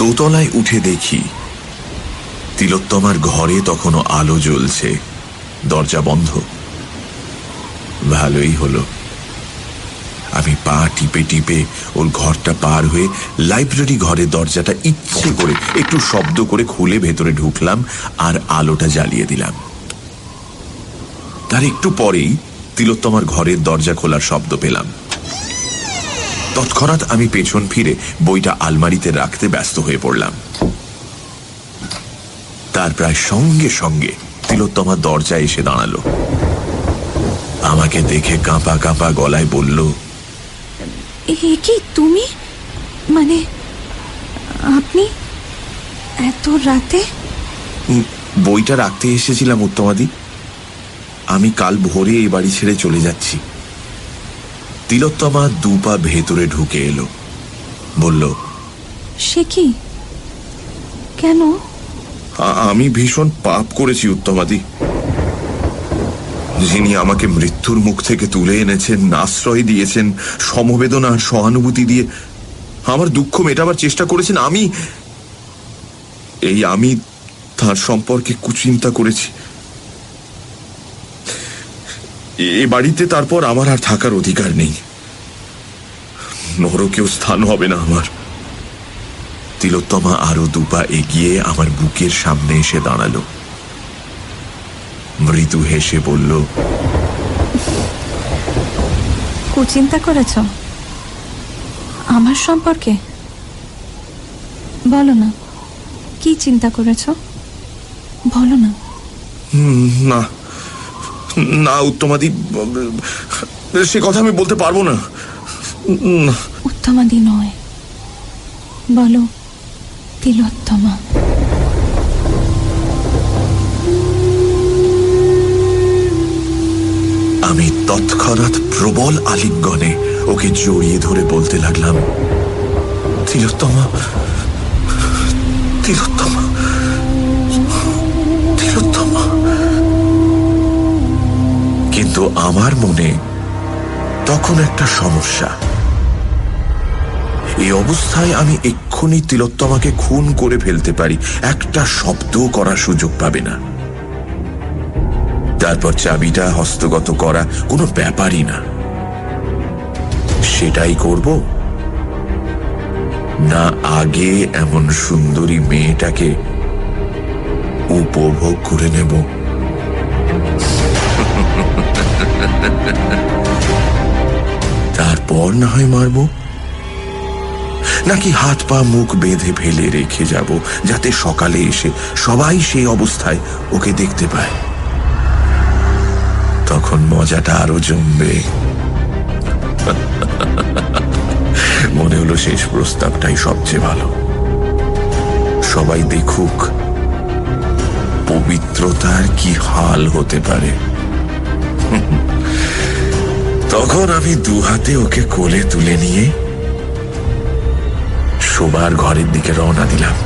দোতলায় উঠে দেখি তিলোত্তমার ঘরে তখনও আলো জ্বলছে, দরজা বন্ধ। ভালোই হলো। আমি পা টিপে টিপে ওর ঘরটা পার হয়ে লাইব্রেরি ঘরের দরজাটা ইচ্ছে করে একটু শব্দ করে খুলে ভেতরে ঢুকলাম আর আলোটা জ্বালিয়ে দিলাম। তার একটু পরেই তিলোত্তমার ঘরের দরজা খোলার শব্দ পেলাম। তৎক্ষণাৎ আমি পেছন ফিরে বইটা আলমারিতে রাখতে ব্যস্ত হয়ে পড়লাম। তার প্রায় সঙ্গে সঙ্গে তিলোত্তমা দরজা এসে দাঁড়ালো। আমাকে দেখে কাঁপা কাঁপা গলায় বলল, এ কি তুমি? মানে আপনি এত রাতে? বইটা রাখতে এসেছিলাম উত্তমাদি। আমি কাল ভোরে এই বাড়ি ছেড়ে চলে যাচ্ছি। তিলোত্তমা দুপা ভেতরে ঢুকে এলো, বলল, সে কি? কেন? আমি ভীষণ পাপ করেছি উত্তমাদি। যিনি আমাকে মৃত্যুর মুখ থেকে তুলে এনেছেন, আশ্রয় দিয়েছেন, সমবেদনা আর সহানুভূতি দিয়ে আমার দুঃখ মেটাবার চেষ্টা করেছেন, আমি তার সম্পর্কে কুচিন্তা করেছি। এ বাড়িতে তারপর আমার আর থাকার অধিকার নেই। নরকেও স্থান হবে না আমার। তিলোত্তমা আরো দুপা এগিয়ে আমার বুকের সামনে এসে দাঁড়ালো। মৃদু হেসে বলল, কুচিন্তা করেছ আমার সম্পর্কে? বলো না, কি চিন্তা করেছ? বলো না। না না উত্তমাদি, সে কথা আমি বলতে পারবো না। উত্তমাদি নয়, বলো তিলোত্তমা। আমি তৎক্ষণাৎ প্রবল আলিঙ্গনে ওকে জড়িয়ে ধরে বলতে লাগলাম, তিলোত্তমা, তিলোত্তমা, তিলোত্তমা। কিন্তু আমার মনে তখন একটা সমস্যা। এই অবস্থায় আমি এক্ষুনি তিলোত্তমাকে খুন করে ফেলতে পারি, একটা শব্দও করার সুযোগ পাবে না। তারপর চাবিটা হস্তগত করা কোনো ব্যাপারই না। সেটাই করব না আগে এমন সুন্দরী মেয়েটাকে উপভোগ করে নেব? তারপর না হয় মারব, নাকি হাত পা মুখ বেঁধে ফেলে রেখে যাব যাতে সকালে এসে সবাই সেই অবস্থায় ওকে দেখতে পায়। তখন মজাটা আরো জমবে। মনে হলো শেষ প্রস্তাবটাই সবচেয়ে ভালো। সবাই দেখুক পবিত্রতার কি হাল হতে পারে। তখন আমি দুহাতে ওকে কোলে তুলে নিয়ে শোবার ঘরের দিকে রওনা দিলাম।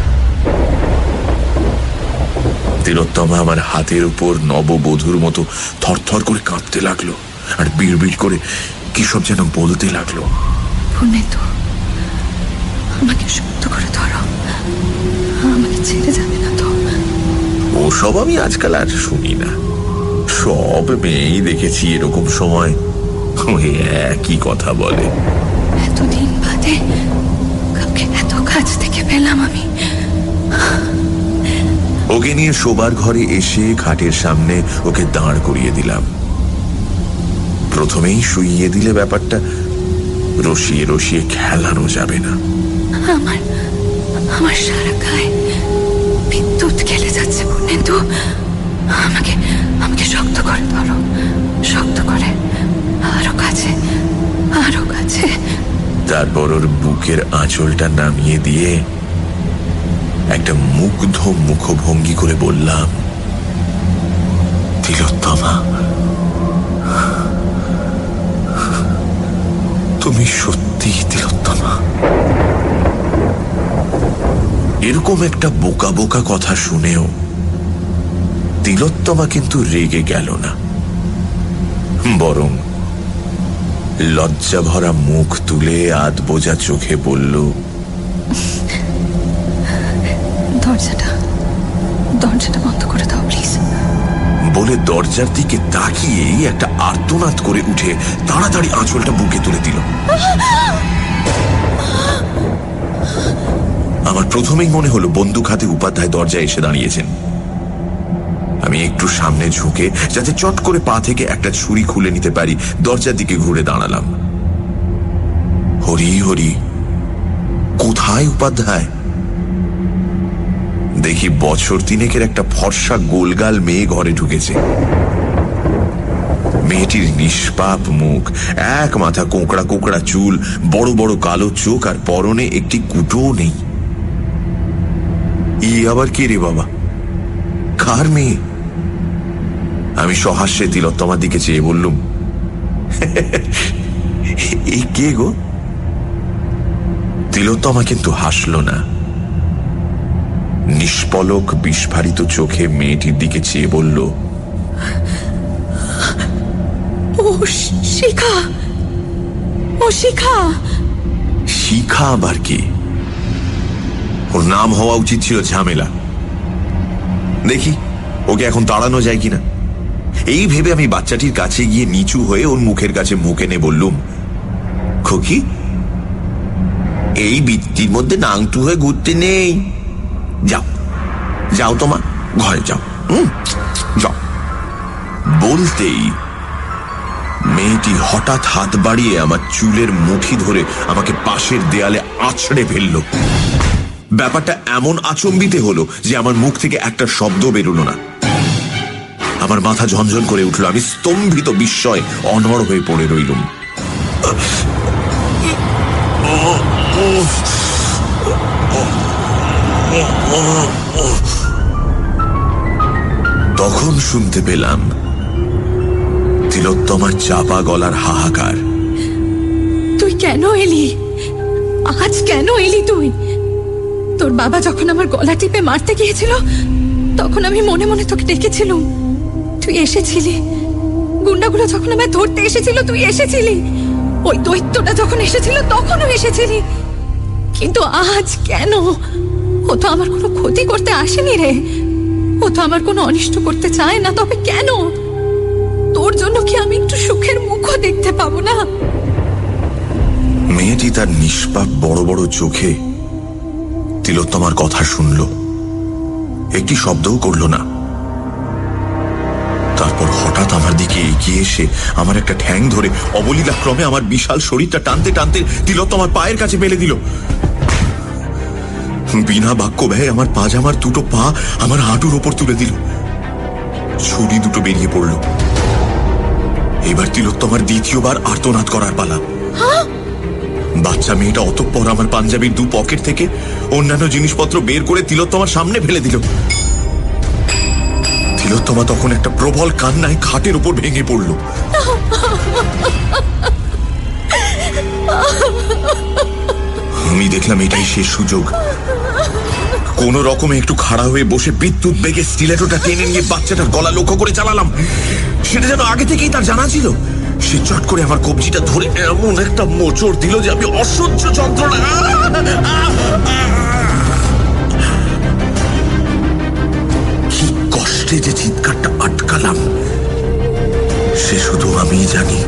তিলোত্তমা আমার হাতের উপর নববধূর মতো থরথর করে কাঁপতে লাগলো আর বিড়বিড় করে কি সব যেন বলতে লাগলো। আমাকে শক্ত করে ধরো, আমাকে ছেড়ে যাবে না তো? ওসব আমি আজকাল আর শুনি না। সব মেয়েই দেখেছি এরকম সময় ওই একই কথা বলে। এতদিন বাদে কাউকে এত কাছ থেকে পেলাম আমি। ওকে নিয়ে শোবার ঘরে এসে খাটের সামনে ওকে দাঁড় করিয়ে দিলাম। প্রথমেই শুইয়ে দিলে ব্যাপারটা রসিয়ে রসিয়ে খেলানো যাবে না। আমার সারা গায়ে বিদ্যুৎ খেলে যাচ্ছে পূর্ণেন্দু। আমাকে শক্ত করে ধরো, শক্ত করে, আরো কাছে, তারপর ওর বুকের আঁচলটা নামিয়ে দিয়ে একটা মুগ্ধ মুখভঙ্গি করে বললাম, তিলোত্তমা, তুমি সত্যি তিলোত্তমা। এরকম একটা বোকা বোকা কথা শুনেও তিলোত্তমা কিন্তু রেগে গেল না, বরং লজ্জা ভরা মুখ তুলে আধ বোঝা চোখে বলল, দরজাটা বন্ধ করে দাও প্লিজ। বলে দরজার দিকে তাকিয়েই একটা আর্তনাদ করে উঠে তাড়াতাড়ি আঁচলটা বুকে তুলে দিল। আমার প্রথমেই মনে হলো বন্দুক হাতে উপাধ্যায় দরজায় এসে দাঁড়িয়েছেন। আমি একটু সামনে ঝুঁকে যাতে চট করে পা থেকে একটা ছুরি খুলে নিতে পারি দরজার দিকে ঘুরে দাঁড়ালাম। হরি হরি, কোথায় উপাধ্যায়? দেখি বছর তিনেকের একটা ফর্সা গোলগাল মেয়ে ঘরে ঢুকেছে। মেয়েটির নিষ্পাপ মুখ, এক মাথা কোঁকড়া কোঁকড়া চুল, বড় বড় কালো চোখ, আর পরনে একটি কুটোও নেই। ই আবার কে রে বাবা, কার মেয়ে? আমি সহাস্যে তিলোত্তমার দিকে চেয়ে বললুম, এই কে গো? তিলোত্তমা কিন্তু হাসল না। নিষ্পলক বিস্ফারিত চোখে মেয়েটির দিকে চেয়ে বলল, ও শিখা, ও শিখা। শিখা আবার কে? ওর নাম হওয়া উচিত ছিল ঝামেলা। দেখি ওকে এখন তাড়ানো যায় কিনা। এই ভেবে আমি বাচ্চাটির কাছে গিয়ে নিচু হয়ে ওর মুখের কাছে মুখ এনে বললুম, খোকি, এই বৃত্তির মধ্যে নাংটু হয়ে ঘুরতে নেই, যাও যাও তোমা, ঘরে যাও, যাও। বলতেই মেয়েটি হঠাৎ হাত বাড়িয়ে আমার চুলের মুঠি ধরে আমাকে পাশের দেয়ালে আছড়ে ফেলল। ব্যাপারটা এমন আচম্বিতে হলো যে আমার মুখ থেকে একটা শব্দ বেরোলো না। আমার মাথা ঝনঝন করে উঠল। আমি স্তম্ভিত বিস্ময় অনড় হয়ে পড়ে রইলুম। তখন শুনতে পেলাম তিলোত্তমার চাপা গলার হাহাকার। তুই কেন এলি? আজ কেন এলি তুই? তোর বাবা যখন আমার গলা টিপে মারতে গিয়েছিল তখন আমি মনে মনে তোকে ডেকেছিলুম, তুই এসেছিলি। গুন্ডাগুলো যখন আমায় ধরতে এসেছিল তুই এসেছিলি। ওই দৈত্যটা যখন এসেছিল তখনও এসেছিলি। কিন্তু আজ কেন? ও তো আমার কোনো ক্ষতি করতে আসেনি রে, ও তো আমার কোনো অনিষ্ট করতে চায় না। তবে কেন? তোর জন্য কি আমি একটু সুখের মুখও দেখতে পাবো না? মেয়েটি তার নিষ্পাপ বড় বড় চোখে তিলোত্তমার কথা শুনল, একটি শব্দও করল না। তারপর হঠাৎ আমার দিকে এগিয়ে এসে আমার একটা ঠ্যাং ধরে অবলীলাক্রমে আমার বিশাল শরীরটা টানতে টানতে তিলোত্তমার পায়ের কাছে ফেলে দিল। বিনা বাক্য ব্যয়ে আমার পাজামার দুটো পা আমার হাঁটুর ওপর তুলে দিল। ছুরি দুটো বেরিয়ে পড়ল। এবার তিলোত্তমার দ্বিতীয়বার আর্তনাদ করার পালা। বাচ্চা মেয়েটা অতঃপর আমার পাঞ্জাবির দু পকেট থেকে অন্যান্য জিনিসপত্র বের করে তিলোত্তমার সামনে ফেলে দিল। তিলোত্তমা তখন একটা প্রবল কান্নায় খাটের উপর ভেঙে পড়ল। আমি দেখলাম এটাই শেষ সুযোগ। কোন রকমে একটু খাড়া হয়ে বসে বিদ্যুৎ বেগে স্টিলেটোটা টেনে নিয়ে বাচ্চাটার গলা লক্ষ্য করে চালালাম। সেটা যেন আগে থেকেই তার জানা ছিল। সে চট করে আমার কবজিটা ধরে এমন একটা মোচড় দিল যে আমি অসহ্য যন্ত্রণা। কি কষ্টে যে চিৎকারটা আটকালাম সে শুধু আমিই জানি।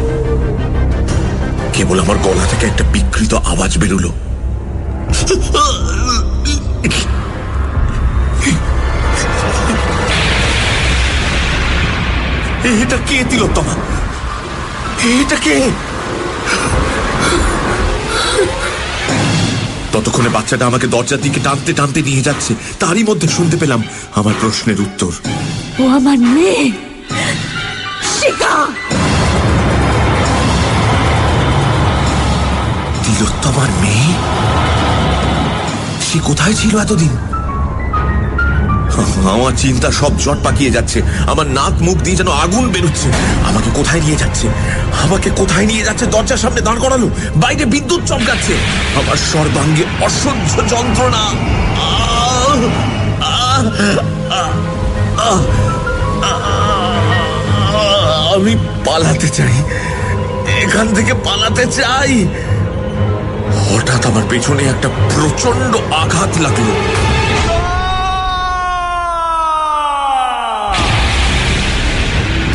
কেবল আমার গলা থেকে একটা বিকৃত আওয়াজ বেরোলো। এটা কে তিলোত্তমা? এটা কে? ততক্ষণে বাচ্চাটা আমাকে দরজার দিকে টানতে টানতে নিয়ে যাচ্ছে। তারই মধ্যে শুনতে পেলাম আমার প্রশ্নের উত্তর। ও আমার মেয়ে শিখা। তিলোত্তমা আমার মেয়ে? সে কোথায় ছিল এতদিন? আমার চিন্তা সব জট পাকিয়ে যাচ্ছে। আমার নাক মুখ দিয়ে যেন আগুন বেরোচ্ছে। আমাকে কোথায় নিয়ে যাচ্ছে? আমাকে কোথায় নিয়ে যাচ্ছে? দরজার সামনে দাঁড় করালো, বাইরে বিদ্যুৎ চমকাচ্ছে, আমার সর্বাঙ্গে অসহ্য যন্ত্রণা। আমি পালাতে চাই, এখান থেকে পালাতে চাই। হঠাৎ আমার পেছনে একটা প্রচন্ড আঘাত লাগলো।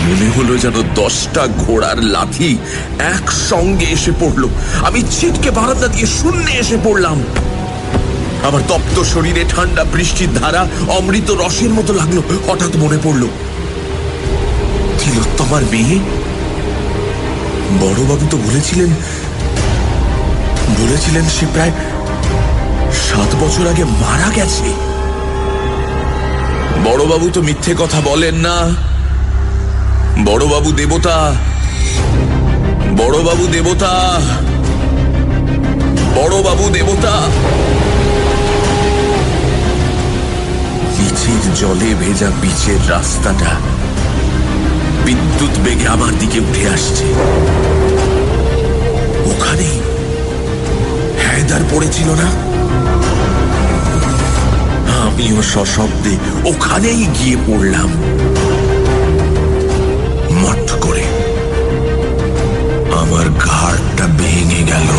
মনে হলো যেন 10টা ঘোড়ার লাথি একসঙ্গে এসে পড়লো। আমি ছিটকে বারান্দা দিয়ে শূন্যে এসে পড়লাম। আমার তপ্ত শরীরে ঠান্ডা বৃষ্টির ধারা অমৃত রসের মতো লাগলো। হঠাৎ মনে পড়লো, তিলোত্তমার মেয়ে। বড়বাবু তো বলেছিলেন সে প্রায় 7 বছর আগে মারা গেছে। বড়বাবু তো মিথ্যে কথা বলেন না। বড়বাবু দেবতা, বড়বাবু দেবতা, বড়বাবু দেবতা। নিচের জলে ভেজা পিচের রাস্তাটা বিদ্যুৎ বেগে আমার দিকে উঠে আসছে। ওখানেই হায়দার পড়েছিল না? আমিও সশব্দে ওখানেই গিয়ে পড়লাম। মট করে আমার ঘাড়টা ভেঙে গেল।